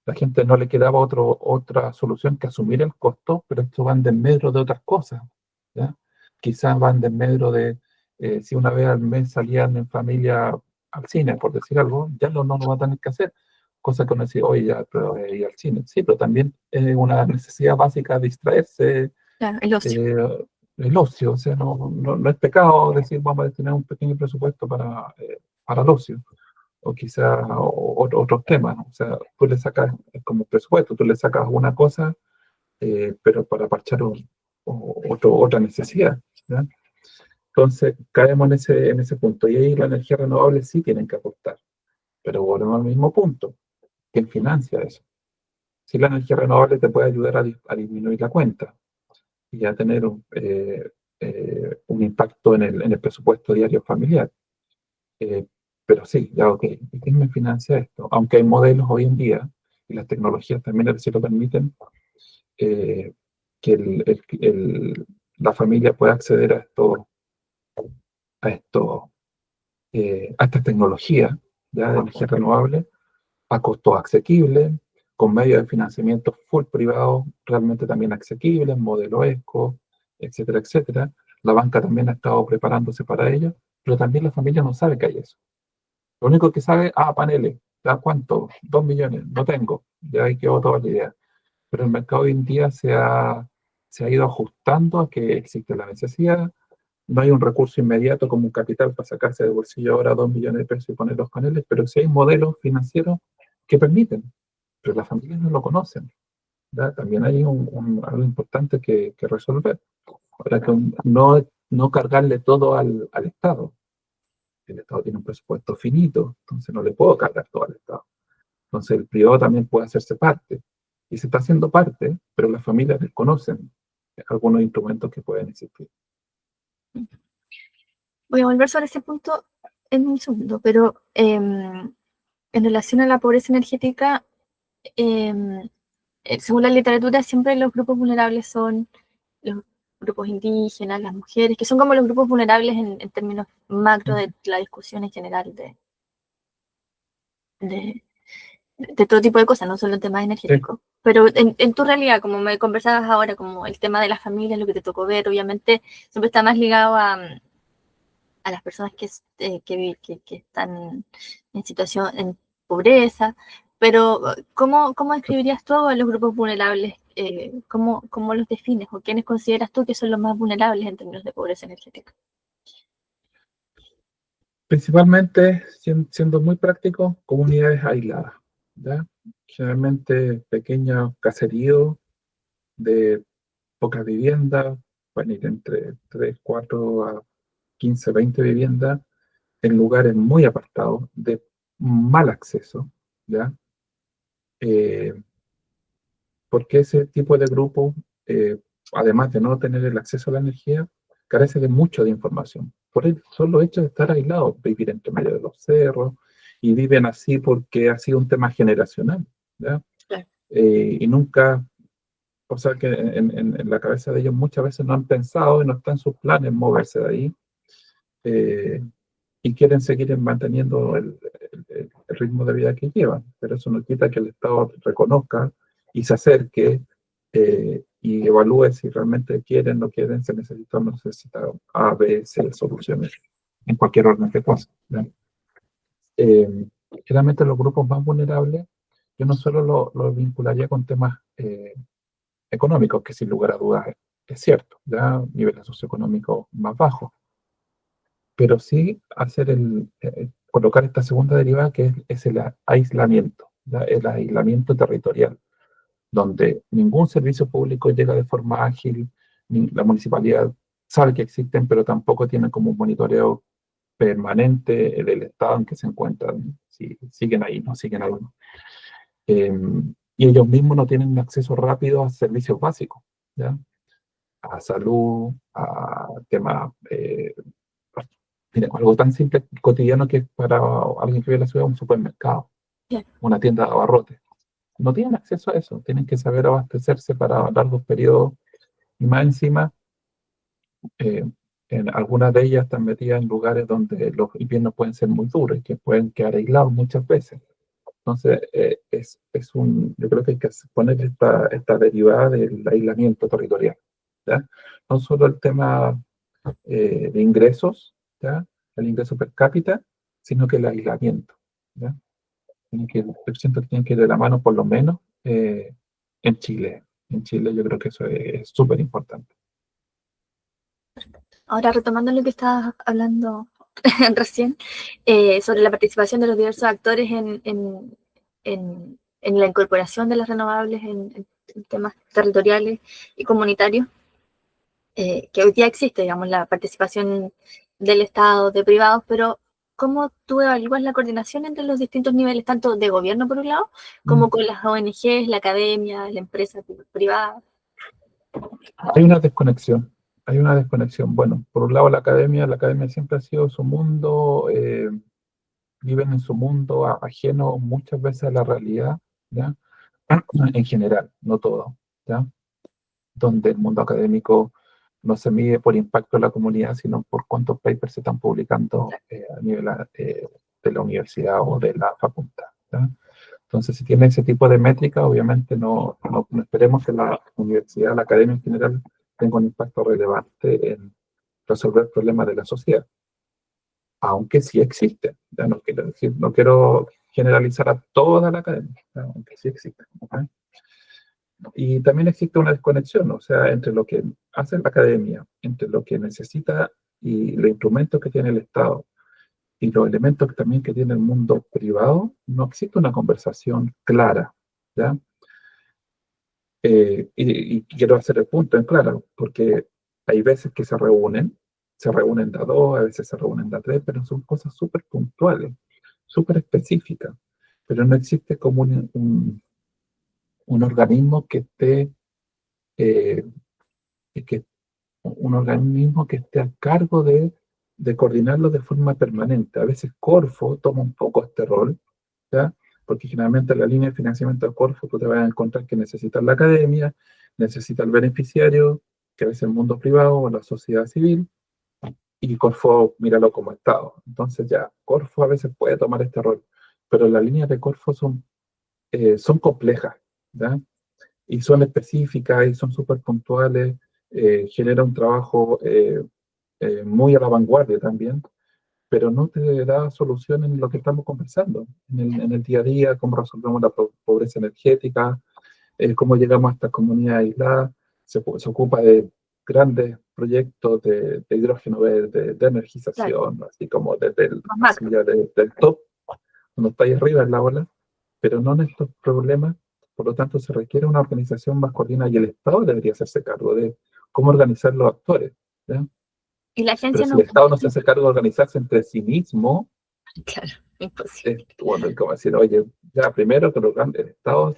la gente no le quedaba otra solución que asumir el costo, pero esto va en desmedro de otras cosas, ¿ya? Quizás van en desmedro de, si una vez al mes salían en familia al cine, por decir algo, ya no lo va a tener que hacer. Cosa que uno decía, oye, ya, pero ir al cine. Sí, pero también es una necesidad básica distraerse, Claro, el ocio. el ocio. O sea, no es pecado decir, vamos a destinar un pequeño presupuesto para el ocio o quizá otros temas, ¿no? O sea, tú le sacas, es como presupuesto, tú le sacas una cosa, pero para parchar otra necesidad, ¿ya? Entonces, caemos en ese punto. Y ahí la energía renovable sí tienen que aportar, pero volvemos al mismo punto. ¿Quién financia eso? Si la energía renovable te puede ayudar a disminuir la cuenta y a tener un impacto en el presupuesto diario familiar. Eh, pero sí, ya ok, ¿y quién me financia esto? Aunque hay modelos hoy en día, y las tecnologías también se lo permiten, eh, que la familia pueda acceder a a estas tecnologías ya de energía renovable a costos asequibles, con medios de financiamiento full privado, realmente también asequibles, modelo ESCO, etcétera, etcétera. La banca también ha estado preparándose para ello, pero también la familia no sabe que hay eso. Lo único que sabe, paneles, ¿da cuánto? 2 millones, no tengo, ya ahí quedó toda la idea. Pero el mercado hoy en día se ha ido ajustando a que existe la necesidad, no hay un recurso inmediato como un capital para sacarse de bolsillo ahora 2 millones de pesos y poner los paneles, pero sí hay modelos financieros que permiten, pero las familias no lo conocen, ¿ya? También hay algo importante que resolver. Ahora que no cargarle todo al Estado. El Estado tiene un presupuesto finito, entonces no le puedo cargar todo al Estado. Entonces el privado también puede hacerse parte. Y se está haciendo parte, pero las familias desconocen algunos instrumentos que pueden existir. Voy a volver sobre ese punto en un segundo, pero En relación a la pobreza energética, según la literatura, siempre los grupos vulnerables son los grupos indígenas, las mujeres, que son como los grupos vulnerables en términos macro de la discusión en general de, de todo tipo de cosas, no solo temas energéticos. Sí. Pero en tu realidad, como me conversabas ahora, como el tema de las familias, lo que te tocó ver, obviamente siempre está más ligado a las personas que están en situación, en pobreza, pero ¿cómo describirías tú a los grupos vulnerables? ¿Cómo los defines o quiénes consideras tú que son los más vulnerables en términos de pobreza energética? Principalmente, siendo muy práctico, comunidades aisladas, ¿ya? Generalmente pequeños caseríos de pocas viviendas, pueden ir entre 3, 4 a 15, 20 viviendas, en lugares muy apartados, de mal acceso, ¿ya? Eh, porque ese tipo de grupo, eh, además de no tener el acceso a la energía, carece de mucho de información. Por el solo hecho de estar aislados, vivir entre medio de los cerros, y viven así porque ha sido un tema generacional, ¿ya? Claro. Y nunca, o sea que en la cabeza de ellos muchas veces no han pensado y no está en sus planes moverse de ahí, y quieren seguir manteniendo el ritmo de vida que llevan, pero eso no quita que el Estado reconozca y se acerque, y evalúe si realmente quieren, no quieren, se necesita o no necesita A, B, C soluciones en cualquier orden de cosas. Generalmente los grupos más vulnerables, yo no solo lo vincularía con temas económicos, que sin lugar a dudas es cierto, ya niveles socioeconómicos más bajos, pero sí hacer colocar esta segunda derivada que es el aislamiento, ¿ya? El aislamiento territorial, donde ningún servicio público llega de forma ágil, ni la municipalidad sabe que existen, pero tampoco tiene como un monitoreo permanente del estado en que se encuentran, si siguen ahí, no siguen ahí. Y ellos mismos no tienen acceso rápido a servicios básicos, ¿ya? A salud, a temas, mira, algo tan simple, cotidiano, que es para alguien que vive en la ciudad un supermercado, yeah, una tienda de abarrotes. No tienen acceso a eso, tienen que saber abastecerse para largos periodos, y más encima, en algunas de ellas están metidas en lugares donde los inviernos pueden ser muy duros y que pueden quedar aislados muchas veces. Entonces, yo creo que hay que poner esta derivada del aislamiento territorial, ¿ya? No solo el tema de ingresos, ¿ya? El ingreso per cápita, sino que el aislamiento, ¿ya? Yo siento que tienen que ir de la mano, por lo menos en Chile. En Chile yo creo que eso es súper importante. Ahora, retomando lo que estabas hablando recién, sobre la participación de los diversos actores en la incorporación de las renovables en temas territoriales y comunitarios, que hoy día existe, digamos, la participación del Estado, de privados, pero ¿cómo tú evalúas la coordinación entre los distintos niveles, tanto de gobierno por un lado, como con las ONGs, la academia, la empresa privada? Hay una desconexión. Hay una desconexión. Bueno, por un lado la academia siempre ha sido su mundo, viven en su mundo ajeno muchas veces a la realidad, ¿ya? En general, no todo, ¿ya? Donde el mundo académico no se mide por impacto en la comunidad, sino por cuántos papers se están publicando a nivel de la universidad o de la facultad, ¿ya? Entonces, si tiene ese tipo de métrica, obviamente no esperemos que la universidad, la academia en general, tenga un impacto relevante en resolver problemas de la sociedad, aunque sí existen. Ya no quiero generalizar a toda la academia, ¿ya? Aunque sí existen, ¿okay? Y también existe una desconexión, o sea, entre lo que hace la academia, entre lo que necesita y los instrumentos que tiene el Estado y los elementos que también que tiene el mundo privado, no existe una conversación clara, ¿ya? Y quiero hacer el punto en claro, porque hay veces que se reúnen de a dos, a veces se reúnen de a tres, pero son cosas súper puntuales, súper específicas, pero no existe como un organismo que esté, eh, un organismo que esté a cargo de coordinarlo de forma permanente. A veces Corfo toma un poco este rol, ¿ya? Porque generalmente la línea de financiamiento de Corfo tú te vas a encontrar que necesita la academia, necesita el beneficiario, que es el mundo privado o la sociedad civil, y Corfo míralo como Estado. Entonces ya, Corfo a veces puede tomar este rol, pero las líneas de Corfo son complejas, ¿ya? Y son específicas y son súper puntuales, genera un trabajo muy a la vanguardia también, pero no te da solución en lo que estamos conversando, en el día a día, cómo resolvemos la pobreza energética, cómo llegamos a estas comunidades aisladas. Se ocupa de grandes proyectos de hidrógeno verde, de Claro, energización, así como desde el, más así macro. ya del top, cuando está ahí arriba en la ola, pero no en estos problemas. Por lo tanto, se requiere una organización más coordinada y el Estado debería hacerse cargo de cómo organizar los actores, ¿ya? Y la Pero agencia si no el Estado cumple. no se hace cargo de organizarse entre sí mismo, Claro, imposible. bueno, es como decir, oye, ya primero que el Estado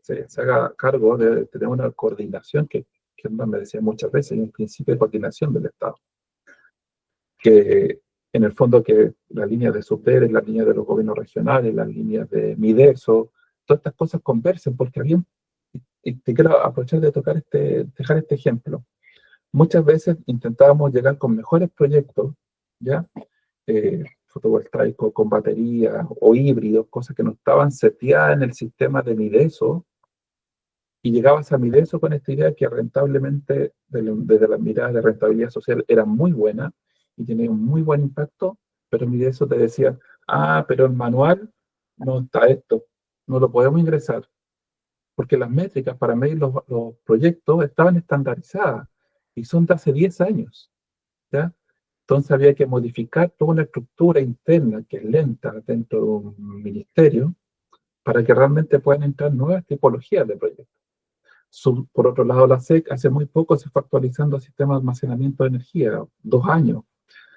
se haga cargo de tener una coordinación que me decía muchas veces, hay un principio de coordinación del Estado, que en el fondo que las líneas de SUTER, las líneas de los gobiernos regionales, las líneas de MIDESO, todas estas cosas conversen, porque había, y te quiero aprovechar de dejar este ejemplo. Muchas veces intentábamos llegar con mejores proyectos, ¿ya? Fotovoltaicos con baterías o híbridos, cosas que no estaban seteadas en el sistema de Mideso, y llegabas a Mideso con esta idea que rentablemente, desde la mirada de rentabilidad social, era muy buena y tenía un muy buen impacto, pero Mideso te decía, pero el manual no está esto, no lo podemos ingresar, porque las métricas para medir los proyectos estaban estandarizadas y son de hace 10 años, ¿ya? Entonces había que modificar toda una estructura interna que es lenta dentro de un ministerio para que realmente puedan entrar nuevas tipologías de proyectos. Por otro lado, la SEC hace muy poco se fue actualizando el sistema de almacenamiento de energía, 2 años.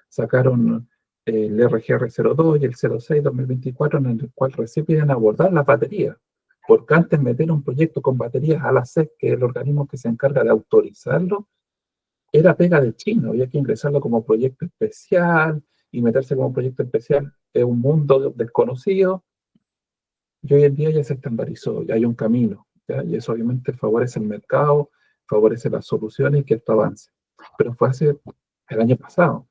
Sacaron el RGR02 y el 06-2024, en el cual recién vienen a abordar las baterías. Porque antes meter un proyecto con baterías a la SEC, que es el organismo que se encarga de autorizarlo, era pega de chino, había que ingresarlo como proyecto especial y meterse como proyecto especial en un mundo desconocido, y hoy en día ya se estandarizó, ya hay un camino, ¿ya? Y eso obviamente favorece el mercado, favorece las soluciones y que esto avance. Pero fue hace el año pasado.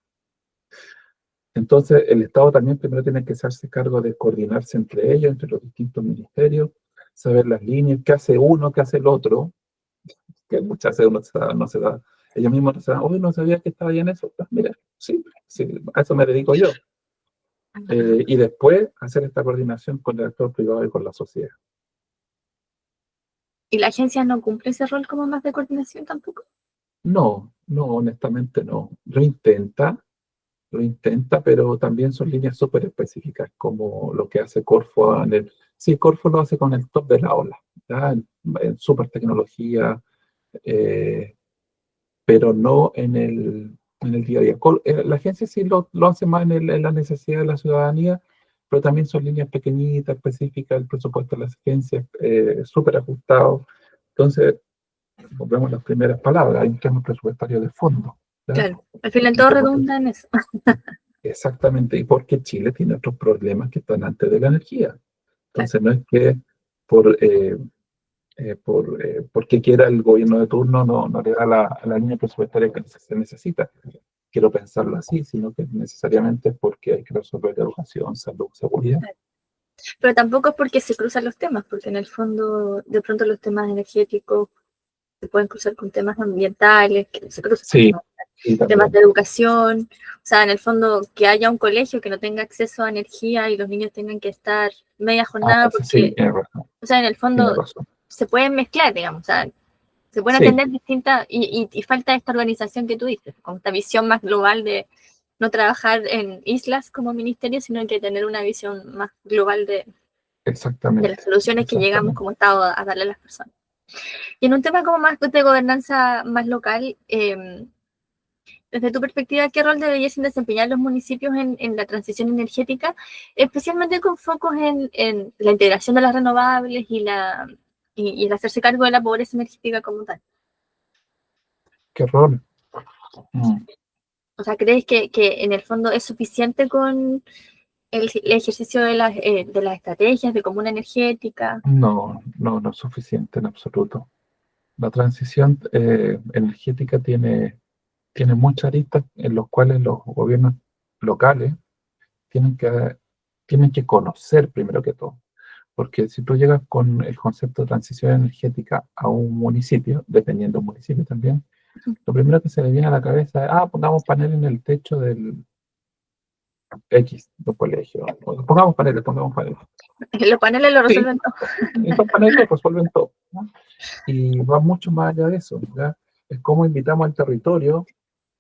Entonces, el Estado también primero tiene que hacerse cargo de coordinarse entre ellos, entre los distintos ministerios, saber las líneas, qué hace uno, qué hace el otro, que muchas veces uno no se da, ellos mismos no se dan, hoy no sabía que estaba bien eso. Pues mira, sí, sí, a eso me dedico yo. Y después hacer esta coordinación con el actor privado y con la sociedad. ¿Y la agencia no cumple ese rol como más de coordinación tampoco? No, no, honestamente no. Lo intenta, pero también son líneas súper específicas, como lo que hace Corfo sí, Corfo lo hace con el top de la ola, ¿ya? En súper tecnología, eh, pero no en el día a día. La agencia sí lo hace más en la necesidad de la ciudadanía, pero también son líneas pequeñitas, específicas, el presupuesto de las agencias súper ajustado. Entonces, volvemos a las primeras palabras, hay un tema presupuestario de fondo, ¿ya? Claro, al final Un todo tema redunda en eso. exactamente, y porque Chile tiene otros problemas que están antes de la energía. Claro. Entonces, no es que por, porque quiera el gobierno de turno no le da la línea presupuestaria que se necesita. Quiero pensarlo así, sino que necesariamente es porque hay que resolver educación, salud, seguridad. Pero tampoco es porque se cruzan los temas, porque en el fondo, de pronto los temas energéticos se pueden cruzar con temas ambientales, que se cruzan con Sí, sí, temas de también. educación. O sea, en el fondo, que haya un colegio que no tenga acceso a energía y los niños tengan que estar media jornada, Eso sí, porque, o sea, en el tiene fondo razón. se pueden mezclar, digamos, o sea, se pueden Sí, atender distintas, y falta esta organización que tú dices, con esta visión más global de no trabajar en islas como ministerio, sino que tener una visión más global de las exactamente, soluciones que llegamos exactamente. como Estado a darle a las personas. Y en un tema como más de gobernanza más local, desde tu perspectiva, ¿qué rol deberían desempeñar los municipios en la transición energética, especialmente con focos en la integración de las renovables y el hacerse cargo de la pobreza energética como tal? ¿Qué rol? Mm. O sea, ¿crees que en el fondo es suficiente el ejercicio de las estrategias de comuna energética. No, no, no es suficiente en absoluto. La transición energética tiene muchas aristas en los cuales los gobiernos locales tienen que, tienen que conocer primero que todo. Porque si tú llegas con el concepto de transición energética a un municipio, dependiendo del municipio también, lo primero que se le viene a la cabeza es, pongamos paneles en el techo del X, del colegio. Pongamos paneles, pongamos paneles. Los paneles lo Sí, resuelven todo. estos paneles resuelven todo, ¿no? Y va mucho más allá de eso, ¿ya? Es como invitamos al territorio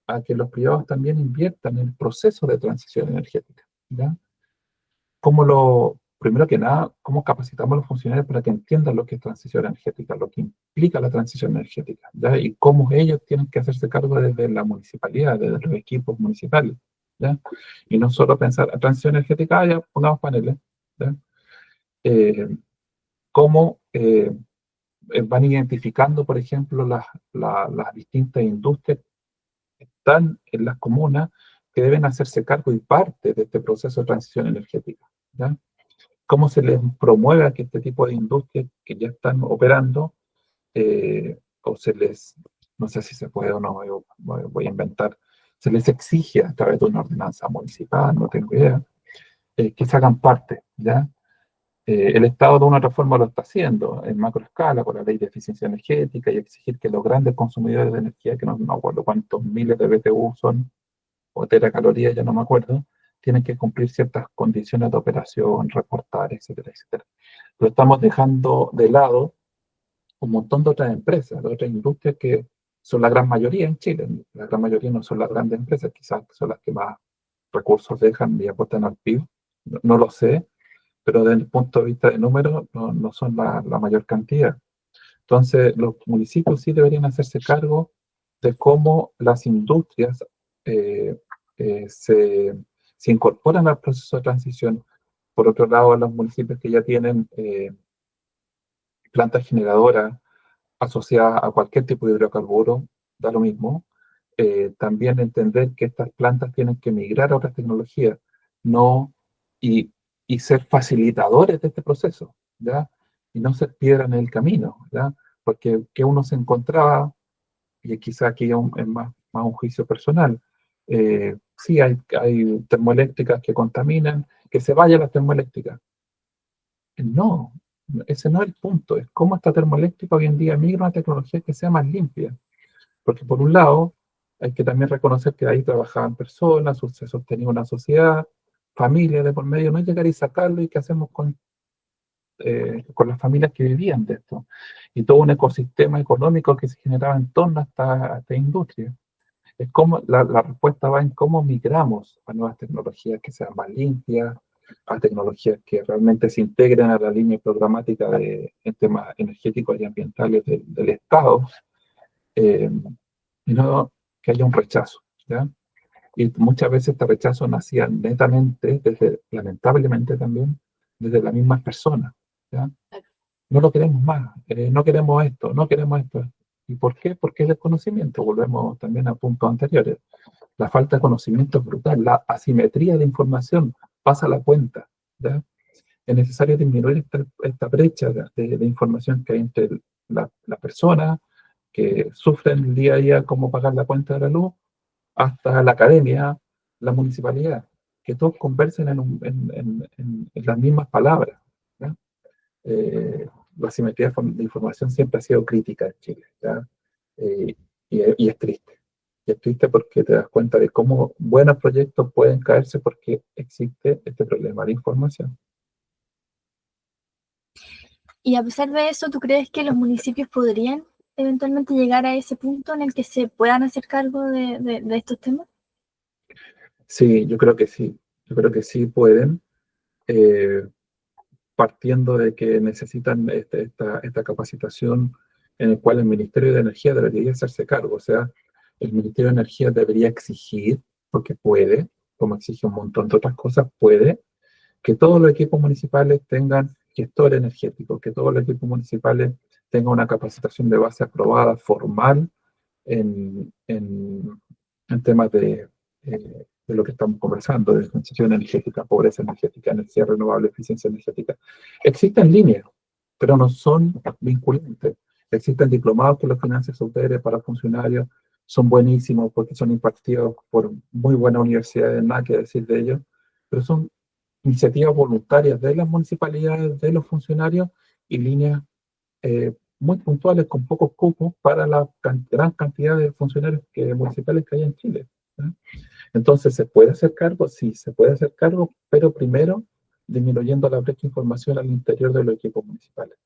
a que los privados también inviertan en el proceso de transición energética, ¿ya? Primero que nada, cómo capacitamos a los funcionarios para que entiendan lo que es transición energética, lo que implica la transición energética, ¿ya? Y cómo ellos tienen que hacerse cargo desde la municipalidad, desde los equipos municipales, ¿ya? Y no solo pensar, transición energética, ya pongamos paneles, ¿ya? Eh, cómo van identificando, por ejemplo, las distintas industrias que están en las comunas que deben hacerse cargo y parte de este proceso de transición energética, ¿ya? Cómo se les promueve a que este tipo de industrias que ya están operando, o se les, no sé si se puede o no, yo voy a inventar, se les exige a través de una ordenanza municipal, no tengo idea, que se hagan parte, ¿ya? El Estado de una otra forma lo está haciendo en macroescala con la ley de eficiencia energética y exigir que los grandes consumidores de energía, que no me acuerdo cuántos miles de BTU son, o teracalorías, ya no me acuerdo, tienen que cumplir ciertas condiciones de operación, reportar, etcétera, etcétera. Pero estamos dejando de lado un montón de otras empresas, de otras industrias que son la gran mayoría en Chile. La gran mayoría no son las grandes empresas, quizás son las que más recursos dejan y aportan al PIB. No, no lo sé, pero desde el punto de vista de números no, no son la mayor cantidad. Entonces, los municipios sí deberían hacerse cargo de cómo las industrias eh, se incorporan al proceso de transición. Por otro lado, los municipios que ya tienen plantas generadoras asociadas a cualquier tipo de hidrocarburo, da lo mismo. También entender que estas plantas tienen que migrar a otras tecnologías, no, y, y ser facilitadores de este proceso, ¿ya? Y no ser piedra en el camino, ¿ya? Porque que uno se encontraba, y quizá aquí es más un juicio personal, sí hay termoeléctricas que contaminan, que se vayan las termoeléctricas. No, ese no es el punto, es cómo esta termoeléctrica hoy en día migra a una tecnología que sea más limpia. Porque por un lado, hay que también reconocer que ahí trabajaban personas, se sostenía una sociedad, familia de por medio, no es llegar y sacarlo y qué hacemos con las familias que vivían de esto. Y todo un ecosistema económico que se generaba en torno a esta industria. Es como la respuesta va en cómo migramos a nuevas tecnologías que sean más limpias, a tecnologías que realmente se integren a la línea programática en temas energéticos y ambientales del Estado, eh, y no que haya un rechazo, ¿ya? Y muchas veces este rechazo nacía netamente, lamentablemente también, desde las mismas personas, ¿ya? No lo queremos más, no queremos esto, no queremos esto. ¿Y por qué? Porque es desconocimiento. Volvemos también a puntos anteriores. La falta de conocimiento es brutal, la asimetría de información pasa la cuenta, ¿ya? Es necesario disminuir esta brecha de información que hay entre la persona que sufren el día a día cómo pagar la cuenta de la luz, hasta la academia, la municipalidad, que todos conversen en las mismas palabras, ¿ya? La asimetría de información siempre ha sido crítica en Chile, ¿ya? Eh, y es triste. Y es triste porque te das cuenta de cómo buenos proyectos pueden caerse porque existe este problema de información. Y a pesar de eso, ¿tú crees que los municipios podrían eventualmente llegar a ese punto en el que se puedan hacer cargo de estos temas? Sí, yo creo que sí. Yo creo que sí pueden, eh, partiendo de que necesitan esta capacitación en el cual el Ministerio de Energía debería hacerse cargo. O sea, el Ministerio de Energía debería exigir, porque puede, como exige un montón de otras cosas, puede que todos los equipos municipales tengan gestor energético, que todos los equipos municipales tengan una capacitación de base aprobada formal en temas de lo que estamos conversando, de transición energética, pobreza energética, energía renovable, eficiencia energética. Existen líneas, pero no son vinculantes. Existen diplomados que los financia SUTERE para funcionarios, son buenísimos porque son impartidos por muy buenas universidades, nada que decir de ellos, pero son iniciativas voluntarias de las municipalidades, de los funcionarios y líneas muy puntuales con pocos cupos para la gran cantidad de funcionarios municipales que hay en Chile. ¿Sí? Entonces, ¿se puede hacer cargo? Sí, se puede hacer cargo, pero primero disminuyendo la brecha de información al interior de los equipos municipales.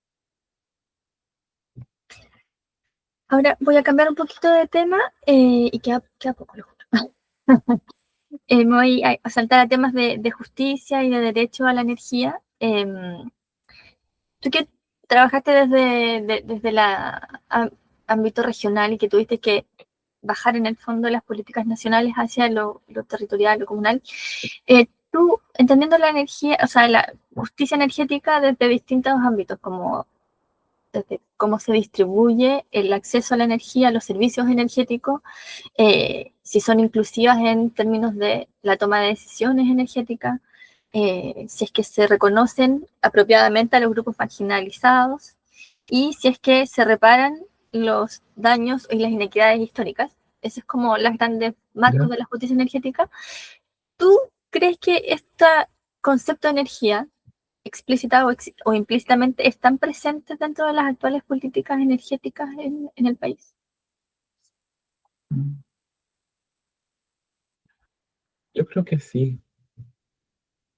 Ahora voy a cambiar un poquito de tema y queda poco, lo juro. Me voy a saltar a temas de justicia y de derecho a la energía. Tú que trabajaste desde el ámbito regional y que tuviste que bajar en el fondo las políticas nacionales hacia lo territorial, lo comunal, tú entendiendo la energía, o sea, la justicia energética desde distintos ámbitos, como desde cómo se distribuye el acceso a la energía, los servicios energéticos, si son inclusivas en términos de la toma de decisiones energéticas, si es que se reconocen apropiadamente a los grupos marginalizados y si es que se reparan los daños y las inequidades históricas. Esos es como los grandes marcos ¿Ya? de la justicia energética. ¿Tú crees que este concepto de energía explícita o implícitamente están presentes dentro de las actuales políticas energéticas en el país? Yo creo que sí,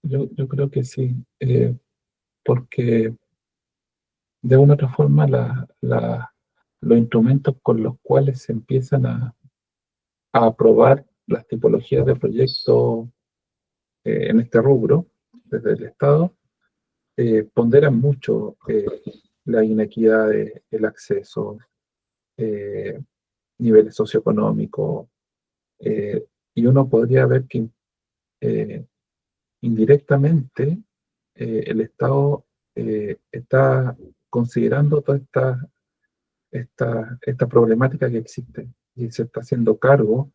yo creo que sí, porque de una u otra forma los instrumentos con los cuales se empiezan a aprobar las tipologías de proyectos en este rubro, desde el Estado, ponderan mucho la inequidad, el acceso, eh, niveles socioeconómicos, y uno podría ver que eh, indirectamente el Estado está considerando toda esta problemática que existe y se está haciendo cargo,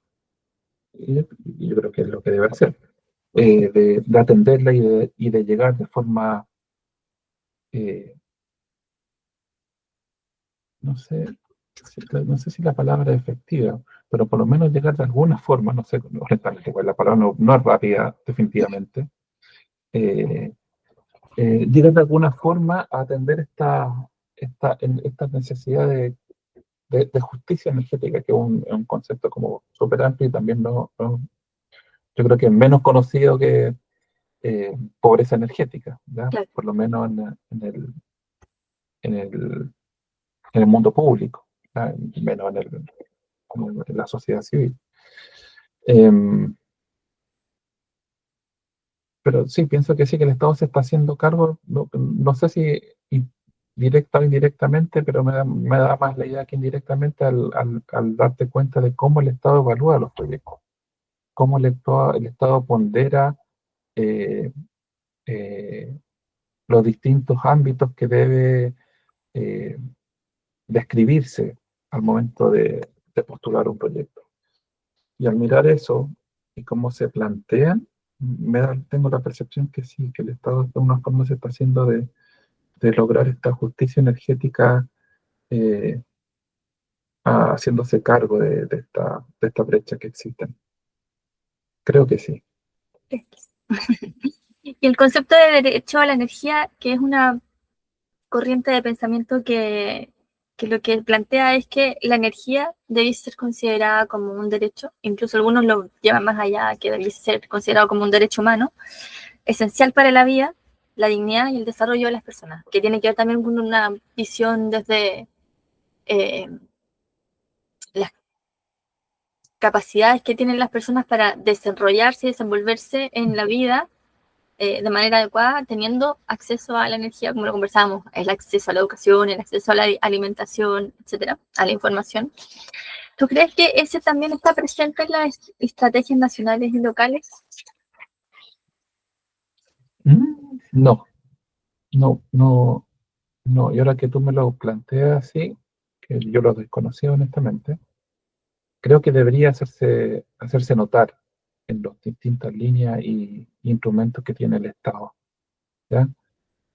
y yo creo que es lo que debe hacer, de atenderla y de llegar de forma, eh, no sé, no sé si la palabra es efectiva, pero por lo menos llegar de alguna forma, no sé, honestamente, pues la palabra no es rápida, definitivamente, eh, llegar de alguna forma a atender esta necesidad de justicia energética, que es un concepto como súper amplio y también yo creo que es menos conocido que pobreza energética, ¿ya? Claro. Por lo menos en el, en el mundo público, ¿ya? Menos en la sociedad civil. Pero sí, pienso que sí, que el Estado se está haciendo cargo, no sé si directa o indirectamente, pero me da más la idea que indirectamente al darte cuenta de cómo el Estado evalúa los proyectos, cómo el Estado pondera eh, eh, los distintos ámbitos que debe eh, describirse al momento de postular un proyecto. Y al mirar eso y cómo se plantean, tengo la percepción que sí, que el Estado de alguna forma se está haciendo de lograr esta justicia energética, eh, haciéndose cargo de esta brecha que existe. Creo que sí. Y el concepto de derecho a la energía, que es una corriente de pensamiento que lo que plantea es que la energía debe ser considerada como un derecho, incluso algunos lo llevan más allá, que debe ser considerado como un derecho humano, esencial para la vida, la dignidad y el desarrollo de las personas, que tiene que ver también con una visión desde las capacidades que tienen las personas para desarrollarse y desenvolverse en la vida de manera adecuada, teniendo acceso a la energía, como lo conversábamos, el acceso a la educación, el acceso a la alimentación, etcétera, a la información. ¿Tú crees que ese también está presente en las estrategias nacionales y locales? No, no, no, no. Y ahora que tú me lo planteas así, que yo lo desconocía honestamente, creo que debería hacerse notar. en las distintas líneas y instrumentos que tiene el Estado, ¿ya?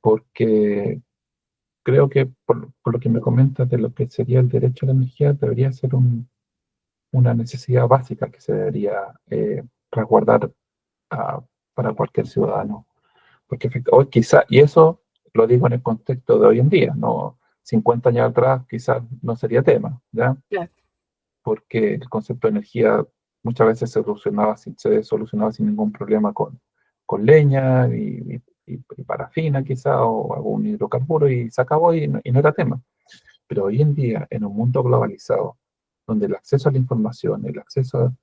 Porque creo que por lo que me comentas de lo que sería el derecho a la energía, debería ser una necesidad básica que se debería resguardar ah, para cualquier ciudadano. Porque hoy quizá, y eso lo digo en el contexto de hoy en día, no 50 años atrás quizás no sería tema, ¿ya? Claro. Porque el concepto de energía muchas veces se solucionaba sin ningún problema con leña y parafina quizá, o algún hidrocarburo, y se acabó y no era tema. Pero hoy en día, en un mundo globalizado, donde el acceso a la información, el acceso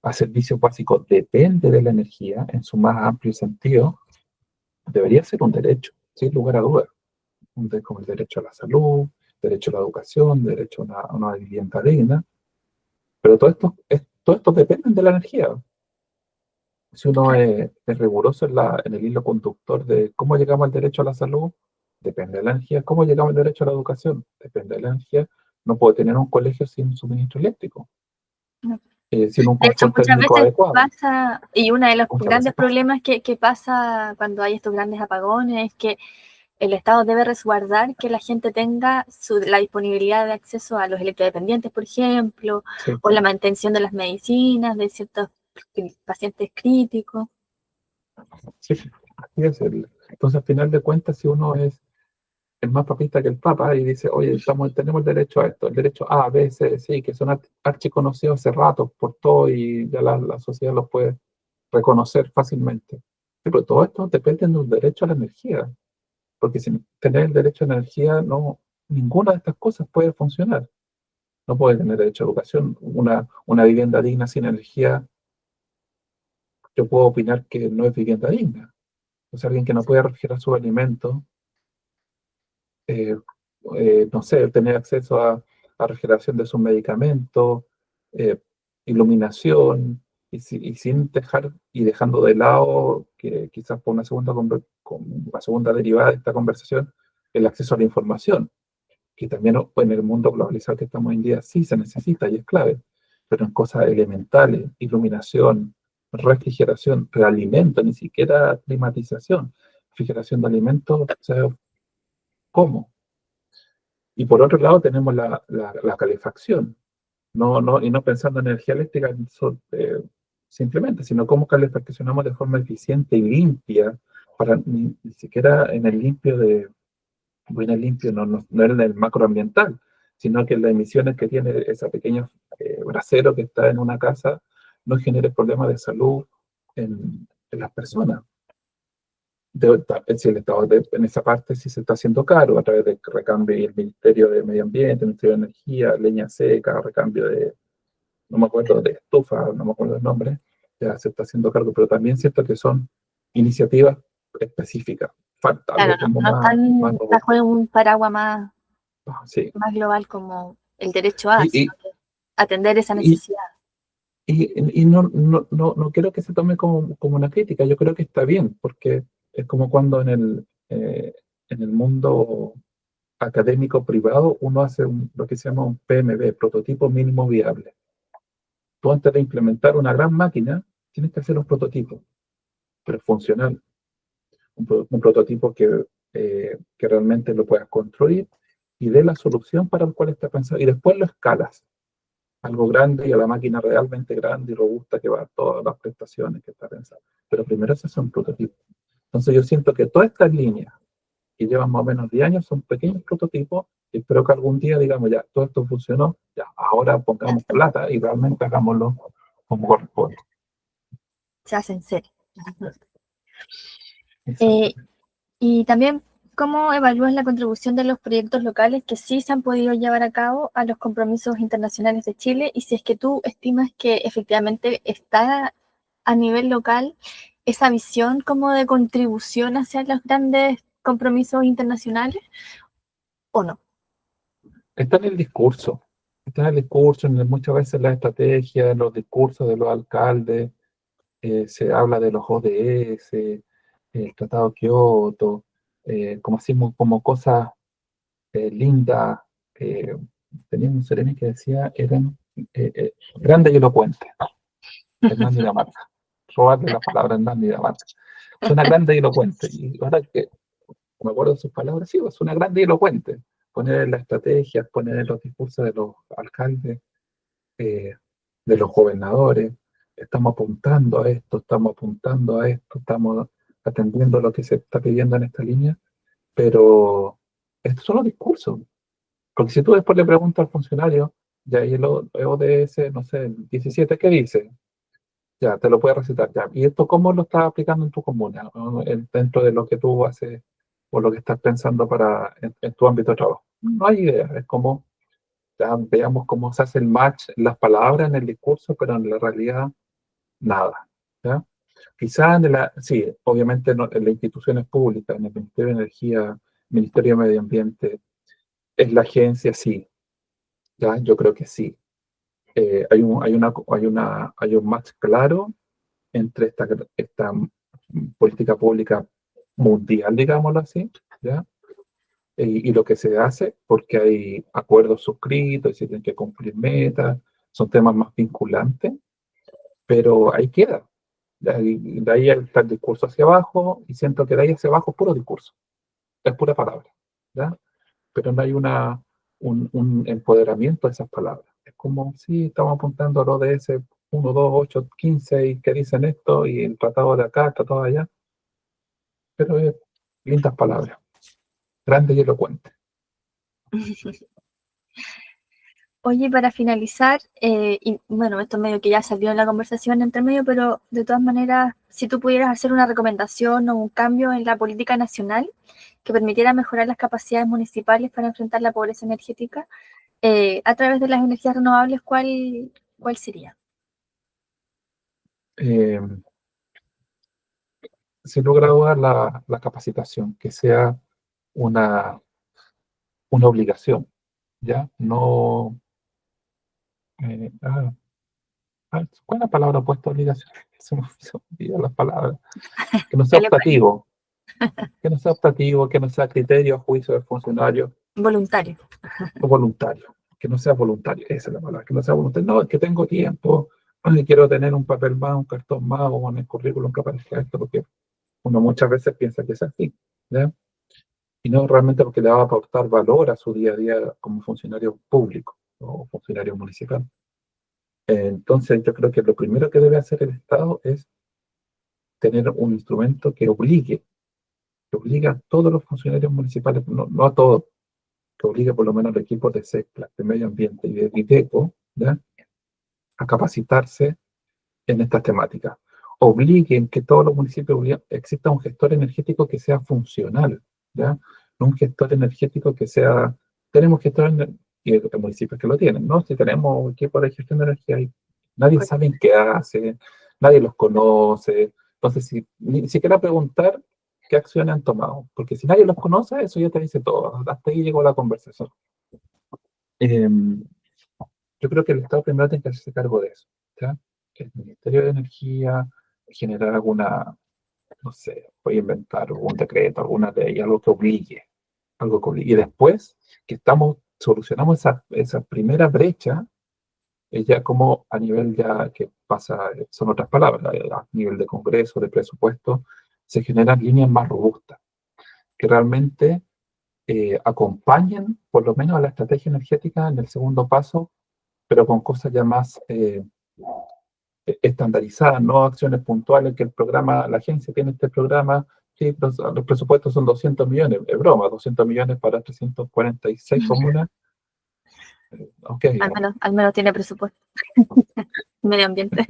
a servicios básicos depende de la energía en su más amplio sentido, debería ser un derecho, sin lugar a dudas. Como el derecho a la salud, derecho a la educación, derecho a una vivienda digna. Pero todo esto depende de la energía. Si uno es riguroso en el hilo conductor de cómo llegamos al derecho a la salud, depende de la energía. ¿Cómo llegamos al derecho a la educación? Depende de la energía. No puedo tener un colegio sin suministro eléctrico, No. sin un De hecho, confort muchas térmico veces adecuado. pasa, y uno de los Muchas grandes veces pasa. problemas que pasa cuando hay estos grandes apagones es que el Estado debe resguardar que la gente tenga la disponibilidad de acceso a los electrodependientes, por ejemplo, Sí, o la mantención de las medicinas de ciertos pacientes críticos. sí, así es. Entonces, al final de cuentas, si uno es más papista que el Papa y dice, oye, tenemos el derecho a esto, el derecho A, B, C, sí, que son archiconocidos hace rato por todo y ya la sociedad los puede reconocer fácilmente. Sí, pero todo esto depende de un derecho a la energía, porque sin tener el derecho a la energía, no, ninguna de estas cosas puede funcionar. No puede tener derecho a educación, una vivienda digna sin energía, yo puedo opinar que no es vivienda digna. O sea, alguien que no puede refrigerar sus alimentos, eh, no sé, tener acceso a refrigeración de sus medicamentos, eh, iluminación, y sin dejar, y dejando de lado, que quizás por con una segunda derivada de esta conversación, el acceso a la información, que también en el mundo globalizado que estamos hoy en día sí se necesita y es clave, pero en cosas elementales, iluminación, refrigeración, realimento, ni siquiera climatización, refrigeración de alimentos, o sea, ¿cómo? Y por otro lado tenemos la calefacción, y no pensando en energía eléctrica simplemente, sino cómo calefaccionamos de forma eficiente y limpia, para ni siquiera en el limpio bueno, el limpio no en el macroambiental, sino que las emisiones que tiene esa pequeña brasero que está en una casa no genere problemas de salud en las personas. Si el Estado en esa parte sí se está haciendo caro a través del recambio y el Ministerio de Medio Ambiente, el Ministerio de Energía, leña seca, recambio no me acuerdo, de estufa, no me acuerdo el nombre, ya se está haciendo cargo, pero también siento que son iniciativas específicas. Falta Claro, algo como no más están bajo robusto. un paraguas Sí. más global como el derecho a, Y, sino y, que atender esa y, necesidad. y no quiero que se tome como una crítica, yo creo que está bien, porque es como cuando en el mundo académico privado uno hace lo que se llama un PMB, prototipo mínimo viable. Tú antes de implementar una gran máquina, tienes que hacer un prototipo, pero funcional, un prototipo que realmente lo puedas construir y dé la solución para el cual está pensado, y después lo escalas algo grande y a la máquina realmente grande y robusta que va a todas las prestaciones que está pensando. Pero primero se hace un prototipo. Entonces yo siento que todas estas líneas que llevan más o menos 10 años son pequeños prototipos y espero que algún día digamos, ya, todo esto funcionó, ya, ahora pongamos plata y realmente hagámoslo como corresponde. Se hace en serio. Eh, Exactamente. y también, ¿cómo evalúas la contribución de los proyectos locales que sí se han podido llevar a cabo a los compromisos internacionales de Chile? Y si es que tú estimas que efectivamente está a nivel local esa visión como de contribución hacia los grandes compromisos internacionales o no. Está en el discurso, muchas veces la estrategia, en los discursos de los alcaldes, se habla de los ODS, el Tratado de Kioto, como así como cosas lindas. eh, Tenía un sereno que decía, eran grandes y elocuentes, Hernán Dinamarca. robarle la palabra a Hernán Dinamarca. Suena grande y elocuente. Y ahora que me acuerdo de sus palabras, sí, pues, suena grande y elocuente. Poner en las estrategias, poner en los discursos de los alcaldes, eh, de los gobernadores, estamos apuntando a esto, estamos atendiendo lo que se está pidiendo en esta línea, pero estos son los discursos. Porque si tú después le preguntas al funcionario, ya, y el ODS, no sé, el 17, ¿qué dice? Ya, te lo puede recitar, ya. ¿Y esto cómo lo estás aplicando en tu comuna? ¿No? Dentro de lo que tú haces o lo que estás pensando en tu ámbito de trabajo. No hay idea, es como, ya, veamos cómo se hace el match en las palabras, en el discurso, pero en la realidad, nada. ¿Ya? Quizás sí, obviamente en las instituciones públicas, en el Ministerio de Energía, Ministerio de Medio Ambiente, es la agencia, sí, ya, yo creo que sí. Hay un match claro entre esta política pública mundial, digámoslo así, ¿ya? Y lo que se hace, porque hay acuerdos suscritos y se tienen que cumplir metas, son temas más vinculantes, pero ahí queda. De ahí está el discurso hacia abajo, y siento que de ahí hacia abajo es puro discurso, es pura palabra, ¿ya? Pero no hay un empoderamiento de esas palabras. Es como, sí, estamos apuntando a los ODS 1, 2, 8, 15, y que dicen esto, y el tratado de acá, el tratado de allá, pero es lindas palabras, grande y elocuente. Oye, para finalizar, y bueno, esto medio que ya salió en la conversación entre medio, pero de todas maneras, si tú pudieras hacer una recomendación o un cambio en la política nacional que permitiera mejorar las capacidades municipales para enfrentar la pobreza energética a través de las energías renovables, ¿cuál sería? Eh, Sin lugar a dudas, la capacitación, que sea una, una obligación, ¿ya? No, eh, ah, ¿cuál es la palabra opuesta a obligación? Se me olvidan las palabras. Que no sea optativo, que no sea criterio a juicio del funcionario Voluntario. o voluntario, que no sea voluntario, esa es la palabra, que no sea voluntario. No, es que tengo tiempo, quiero tener un papel más, un cartón más, o en el currículum que aparezca esto, porque uno muchas veces piensa que es así, ¿ya? Y no realmente porque le va a aportar valor a su día a día como funcionario público o funcionario municipal. Entonces, yo creo que lo primero que debe hacer el Estado es tener un instrumento que obligue a todos los funcionarios municipales, no a todos, que obligue por lo menos al equipo de SECPLA, de Medio Ambiente y de IDECO, ¿ya? A capacitarse en estas temáticas. Obliguen que todos los municipios exista un gestor energético que sea funcional, ¿ya? No un gestor energético que sea, tenemos gestores, y hay municipios que lo tienen, ¿no? Si tenemos equipo de gestión de energía, y nadie sabe en qué hace, nadie los conoce, entonces ni siquiera preguntar qué acciones han tomado, porque si nadie los conoce, eso ya te dice todo, hasta ahí llegó la conversación. Eh, yo creo que el Estado primero tiene que hacerse cargo de eso, ¿ya? El Ministerio de Energía, generar alguna, no sé, voy a inventar un decreto, alguna ley, algo que obligue. Y después que solucionamos esa primera brecha, ya como a nivel ya que pasa, son otras palabras, a nivel de Congreso, de presupuesto, se generan líneas más robustas, que realmente acompañen por lo menos a la estrategia energética en el segundo paso, pero con cosas ya más estandarizadas, no acciones puntuales, que la agencia tiene este programa, sí, los presupuestos son 200 millones, es broma, 200 millones para 346 comunas, ok. Al menos tiene presupuesto. Medio ambiente.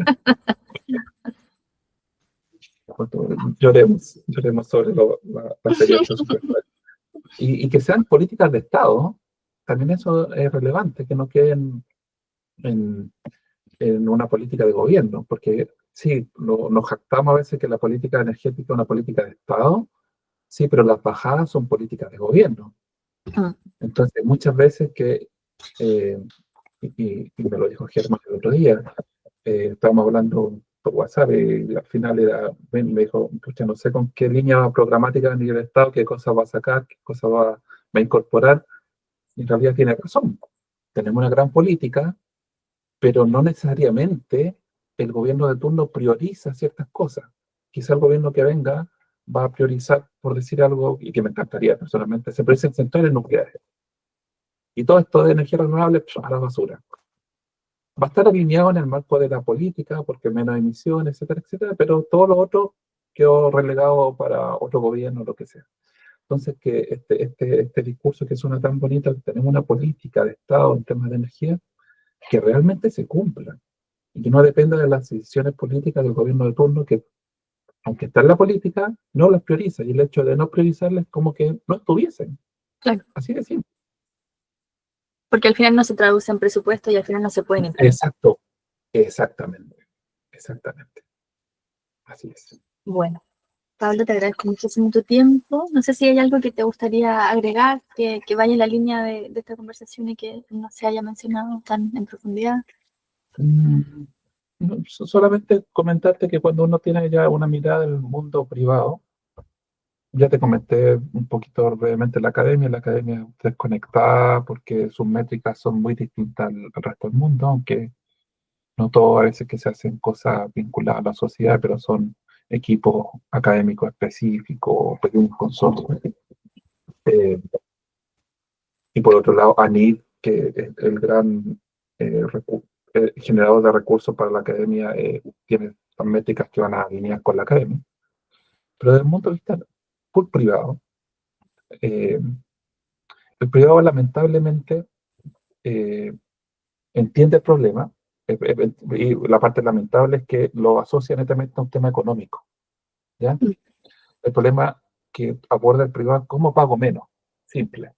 Lloremos sobre la serie presupuestaria. Y que sean políticas de Estado, también eso es relevante, que no queden en una política de gobierno, porque sí, nos jactamos a veces que la política energética es una política de Estado, sí, pero las bajadas son políticas de gobierno. Entonces, muchas veces y me lo dijo Germán el otro día, estábamos hablando por WhatsApp y al final me dijo, pucha, no sé con qué línea programática a nivel de Estado, qué cosa va a sacar, qué cosa va a incorporar. Y en realidad tiene razón. Tenemos una gran política, pero no necesariamente el gobierno de turno prioriza ciertas cosas. Quizá el gobierno que venga va a priorizar, por decir algo, y que me encantaría personalmente, se priorizan centrales nucleares. Y todo esto de energía renovable a la basura. Va a estar alineado en el marco de la política, porque menos emisiones, etcétera, etcétera, pero todo lo otro quedó relegado para otro gobierno, lo que sea. Entonces, que este discurso que suena tan bonito, que tenemos una política de Estado en temas de energía, que realmente se cumpla y que no dependa de las decisiones políticas del gobierno de turno, que aunque está en la política, no las prioriza, y el hecho de no priorizarlas como que no estuviesen. Claro. Así de simple. Porque al final no se traduce en presupuesto y al final no se pueden implementar. Exacto, exactamente, exactamente. Así es. Bueno, Pablo, te agradezco muchísimo tu tiempo. No sé si hay algo que te gustaría agregar, que vaya en la línea de esta conversación y que no se haya mencionado tan en profundidad. No, solamente comentarte que cuando uno tiene ya una mirada del mundo privado, ya te comenté un poquito brevemente la academia es desconectada porque sus métricas son muy distintas al resto del mundo, aunque no todo a veces que se hacen cosas vinculadas a la sociedad, pero son equipos académicos específicos, pequeños consorcios. Eh, y por otro lado, ANID, que es el gran generador de recursos para la academia, tiene métricas que van a alinear con la academia. Pero desde el punto de vista full privado, eh, el privado lamentablemente eh, entiende el problema, y la parte lamentable es que lo asocia netamente a un tema económico, ¿ya? El problema que aborda el privado es cómo pago menos, simple.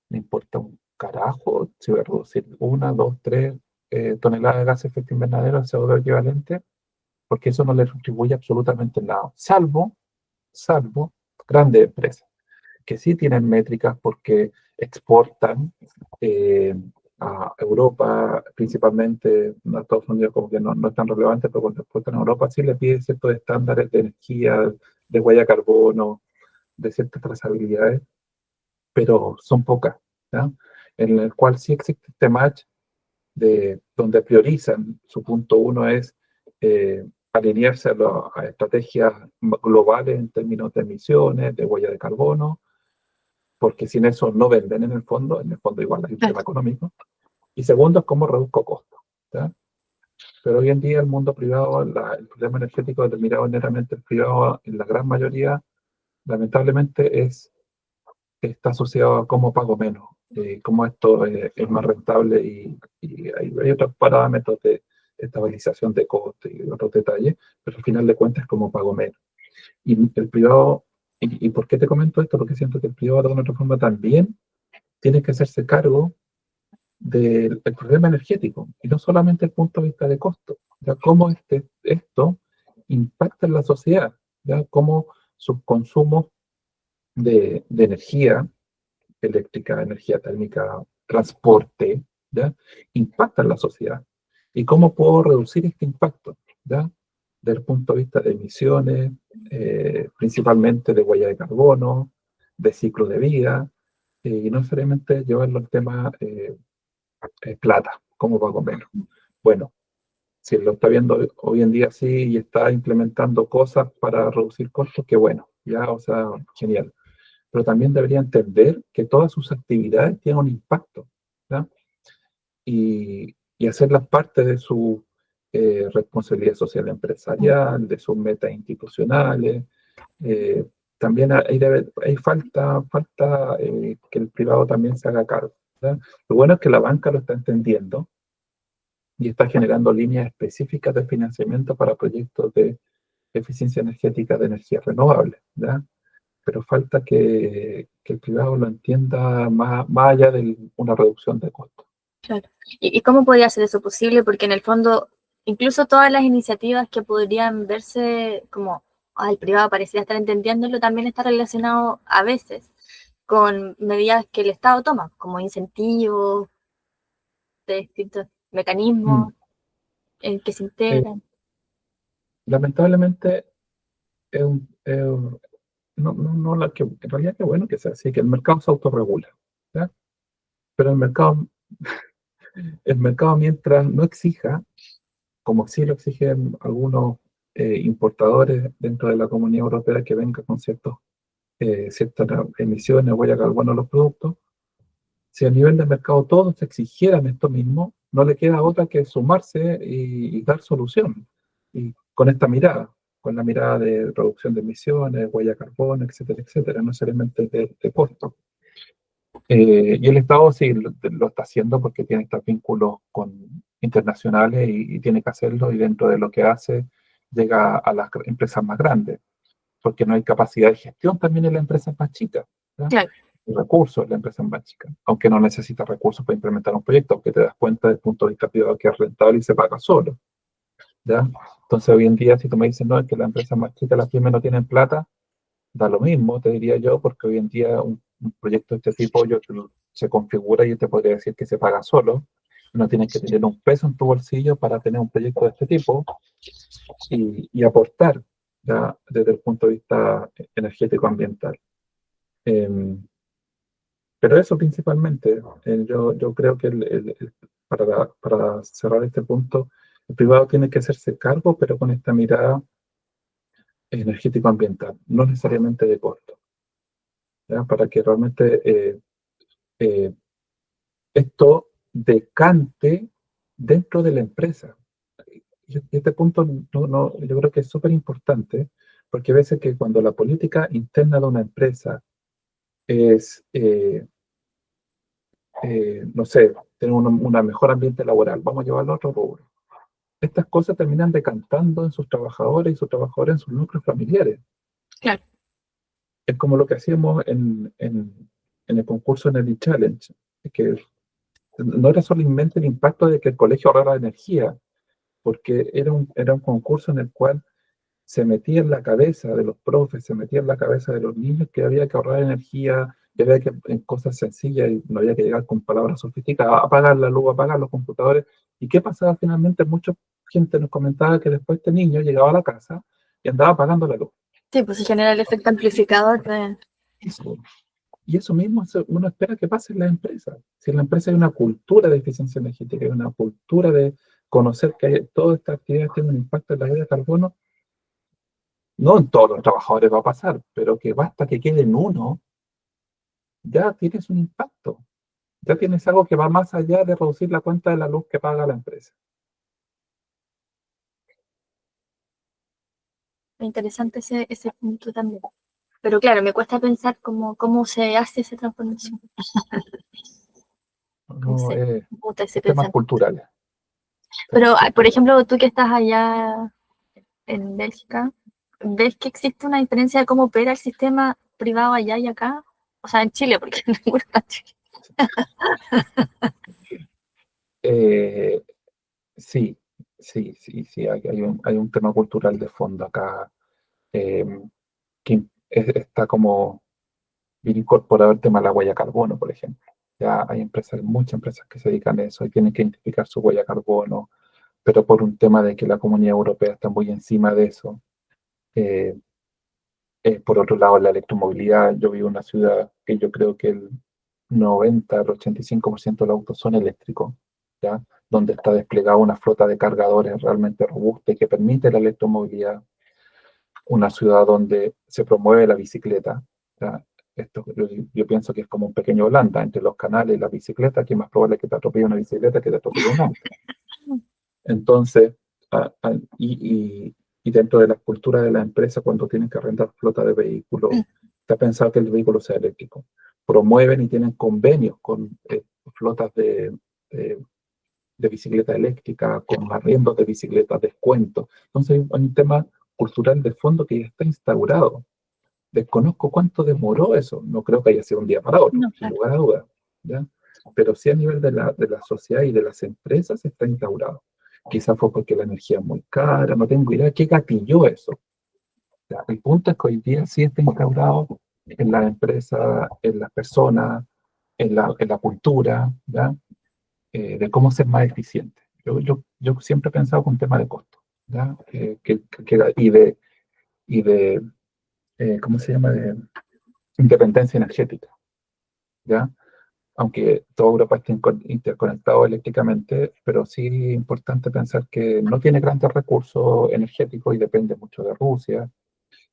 Me importa un carajo si voy a reducir 1, 2, 3 toneladas de gases de efecto invernadero, CO2 equivalente, porque eso no le contribuye absolutamente nada, salvo grandes empresas, que sí tienen métricas porque exportan a Europa, principalmente a Estados Unidos, como que no es tan relevante, pero cuando exportan a Europa sí le piden ciertos estándares de energía, de huella de carbono, de ciertas trazabilidades, pero son pocas, ¿ya? En el cual sí existe este match de donde priorizan, su punto uno es alinearse a estrategias globales en términos de emisiones, de huella de carbono, porque sin eso no venden en el fondo igual hay un tema económico. Y segundo es cómo reduzco costos, ¿ya? Pero hoy en día el mundo privado, el problema energético determinado netamente el privado, en la gran mayoría, lamentablemente está asociado a cómo pago menos, cómo esto es más rentable y hay otros parámetros de estabilización de costes y otros detalles, pero al final de cuentas es cómo pago menos. Y el privado, ¿y por qué te comento esto? Porque siento que el privado de alguna otra forma también tiene que hacerse cargo del problema energético, y no solamente el punto de vista de costo, ya cómo esto impacta en la sociedad, ya cómo sus consumos de energía eléctrica, energía térmica, transporte, ¿ya? Impacta en la sociedad. ¿Y cómo puedo reducir este impacto? ¿Ya? Desde el punto de vista de emisiones, principalmente de huella de carbono, de ciclo de vida, y no necesariamente llevarlo al tema plata, cómo pago menos. Bueno, si lo está viendo hoy en día así y está implementando cosas para reducir costos, qué bueno, ya, o sea, genial. Pero también debería entender que todas sus actividades tienen un impacto, ¿ya? Y hacerlas parte de su responsabilidad social empresarial, de sus metas institucionales. Eh, También hay falta que el privado también se haga cargo, ¿ya? Lo bueno es que la banca lo está entendiendo y está generando líneas específicas de financiamiento para proyectos de eficiencia energética de energías renovables, ¿ya? Pero falta que el privado lo entienda más allá de una reducción de costos. Claro. ¿Y cómo podría ser eso posible? Porque en el fondo, incluso todas las iniciativas que podrían verse como el privado pareciera estar entendiéndolo, también está relacionado a veces con medidas que el Estado toma, como incentivos de distintos mecanismos en que se Eh, integran. Lamentablemente, no en realidad qué bueno que sea así, que el mercado se autorregula, ¿ya? Pero el mercado mientras no exija como sí lo exigen algunos importadores dentro de la Comunidad Europea que venga con ciertas emisiones, huella de carbono a los productos. Si a nivel de mercado todos exigieran esto mismo, no le queda otra que sumarse y dar solución. Y con esta mirada, con la mirada de reducción de emisiones, huella de carbono, etcétera, no solamente de costo. Y el Estado sí lo está haciendo porque tiene estos vínculos internacionales y tiene que hacerlo, y dentro de lo que hace llega a las empresas más grandes, porque no hay capacidad de gestión también en las empresas más chicas, ¿ya? Claro. Y recursos en la empresa más chica, aunque no necesita recursos para implementar un proyecto, aunque te das cuenta desde el punto de vista privado que es rentable y se paga solo, ¿ya? Entonces hoy en día si tú me dices, no, es que las empresas más chicas, las pymes no tienen plata, da lo mismo, te diría yo, porque hoy en día un proyecto de este tipo se configura y yo te podría decir que se paga solo, no tienes que tener un peso en tu bolsillo para tener un proyecto de este tipo y aportar, ¿ya? Desde el punto de vista energético ambiental. Eh, pero eso principalmente, yo creo que para cerrar este punto, el privado tiene que hacerse cargo, pero con esta mirada energético-ambiental, no necesariamente de costo, ¿ya? Para que realmente eh, esto decante dentro de la empresa. Y este punto yo creo que es súper importante, porque a veces que cuando la política interna de una empresa es, no sé, tener un mejor ambiente laboral, vamos a llevarlo a otro rubro. Estas cosas terminan decantando en sus trabajadores y sus trabajadores en sus núcleos familiares. Claro. Es como lo que hacíamos en el concurso en el e-Challenge, que no era solamente el impacto de que el colegio ahorrara energía, porque era un concurso en el cual se metía en la cabeza de los profes, se metía en la cabeza de los niños que había que ahorrar energía, que había que, en cosas sencillas, y no había que llegar con palabras sofisticadas, apagar la luz, apagar los computadores. ¿Y qué pasaba finalmente? Mucha gente nos comentaba que después este niño llegaba a la casa y andaba apagando la luz. Sí, pues se genera el efecto amplificador de... Eso. Y eso mismo uno espera que pase en las empresas. Si en la empresa hay una cultura de eficiencia energética, hay una cultura de conocer que todas estas actividades tienen un impacto en la huella de carbono, no en todos los trabajadores va a pasar, pero que basta que quede en uno, ya tienes un impacto. Ya tienes algo que va más allá de reducir la cuenta de la luz que paga la empresa. Interesante ese punto también. Pero claro, me cuesta pensar cómo se hace esa transformación. No No, sé, me gusta ese temas pensamiento. culturales. Pero, Temas por culturales. ejemplo, tú que estás allá en Bélgica, ¿ves que existe una diferencia de cómo opera el sistema privado allá y acá? O sea, en Chile, porque ninguno está en Chile. Eh, sí, sí, hay un tema cultural de fondo acá, eh, que está como bien incorporado el tema de la huella de carbono, por ejemplo. Ya hay muchas empresas que se dedican a eso y tienen que identificar su huella de carbono, pero por un tema de que la Comunidad Europea está muy encima de eso. Eh, por otro lado, la electromovilidad, yo vivo en una ciudad que yo creo que el 90 al 85% de los autos son eléctricos, ¿ya? Donde está desplegada una flota de cargadores realmente robusta y que permite la electromovilidad. Una ciudad donde se promueve la bicicleta, ¿ya? Esto, yo pienso que es como un pequeño Holanda, entre los canales y la bicicleta, que es más probable que te atropelle una bicicleta que te atropelle un auto. Entonces, ah, ah, y, y dentro de la cultura de la empresa, cuando tienen que arrendar flota de vehículos, está pensado que el vehículo sea eléctrico. Promueven y tienen convenios con flotas de bicicleta eléctrica, con arriendos de bicicletas, descuentos. Entonces, hay un tema cultural de fondo que ya está instaurado. Desconozco cuánto demoró eso, no creo que haya sido un día para otro, No, sin claro. lugar a dudas, ¿ya? Pero sí a nivel de la sociedad y de las empresas está instaurado. Quizás fue porque la energía es muy cara, no tengo idea qué gatilló eso. ¿Ya? El punto es que hoy día sí está instaurado en las empresas, en las personas, en la cultura, ¿ya? De cómo ser más eficiente. Yo siempre he pensado con un tema de costo, ¿ya? ¿Cómo se llama? De independencia energética, ¿ya? aunque toda Europa esté interconectado eléctricamente, pero sí es importante pensar que no tiene grandes recursos energéticos y depende mucho de Rusia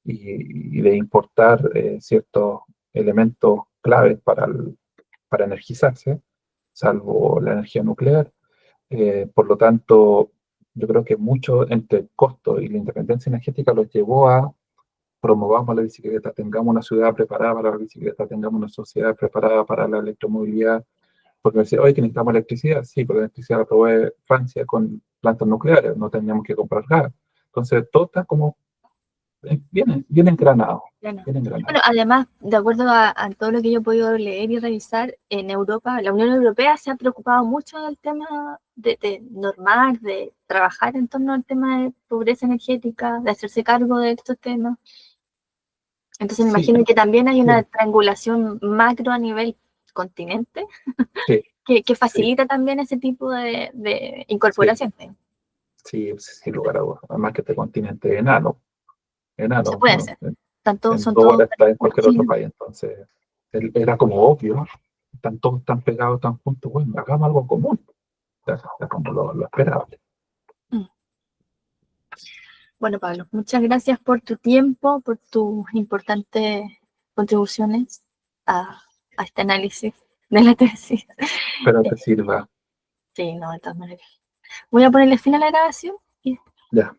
y de importar ciertos elementos claves para energizarse, salvo la energía nuclear. Por lo tanto, yo creo que mucho entre el costo y la independencia energética los llevó a promovamos la bicicleta, tengamos una ciudad preparada para la bicicleta, tengamos una sociedad preparada para la electromovilidad. Porque me decía, oye, que necesitamos electricidad. Sí, pero la electricidad la provee Francia con plantas nucleares, no teníamos que comprar gas. Entonces, todo está como bien engranado. Claro. Bien engranado. Bueno, además, de acuerdo a todo lo que yo he podido leer y revisar, en Europa, la Unión Europea se ha preocupado mucho del tema de normar, de trabajar en torno al tema de pobreza energética, de hacerse cargo de estos temas. Entonces me Sí, imagino que también hay una sí, triangulación macro a nivel continente sí, que sí, facilita también ese tipo de sí, incorporación. sí, sin lugar a dudas. Además que este continente es enano, Se enano, puede ¿no? hacer. Tanto, En son 2 horas todos está en cualquier otro vecinos. país. Entonces, era como obvio, están todos tan pegados, tan juntos, bueno, hagamos algo común. Era como lo esperable. Mm. Bueno, Pablo, muchas gracias por tu tiempo, por tus importantes contribuciones a este análisis de la tesis. Espero te sirva. Sí, no, de todas maneras. Voy a ponerle fin a la grabación y Ya.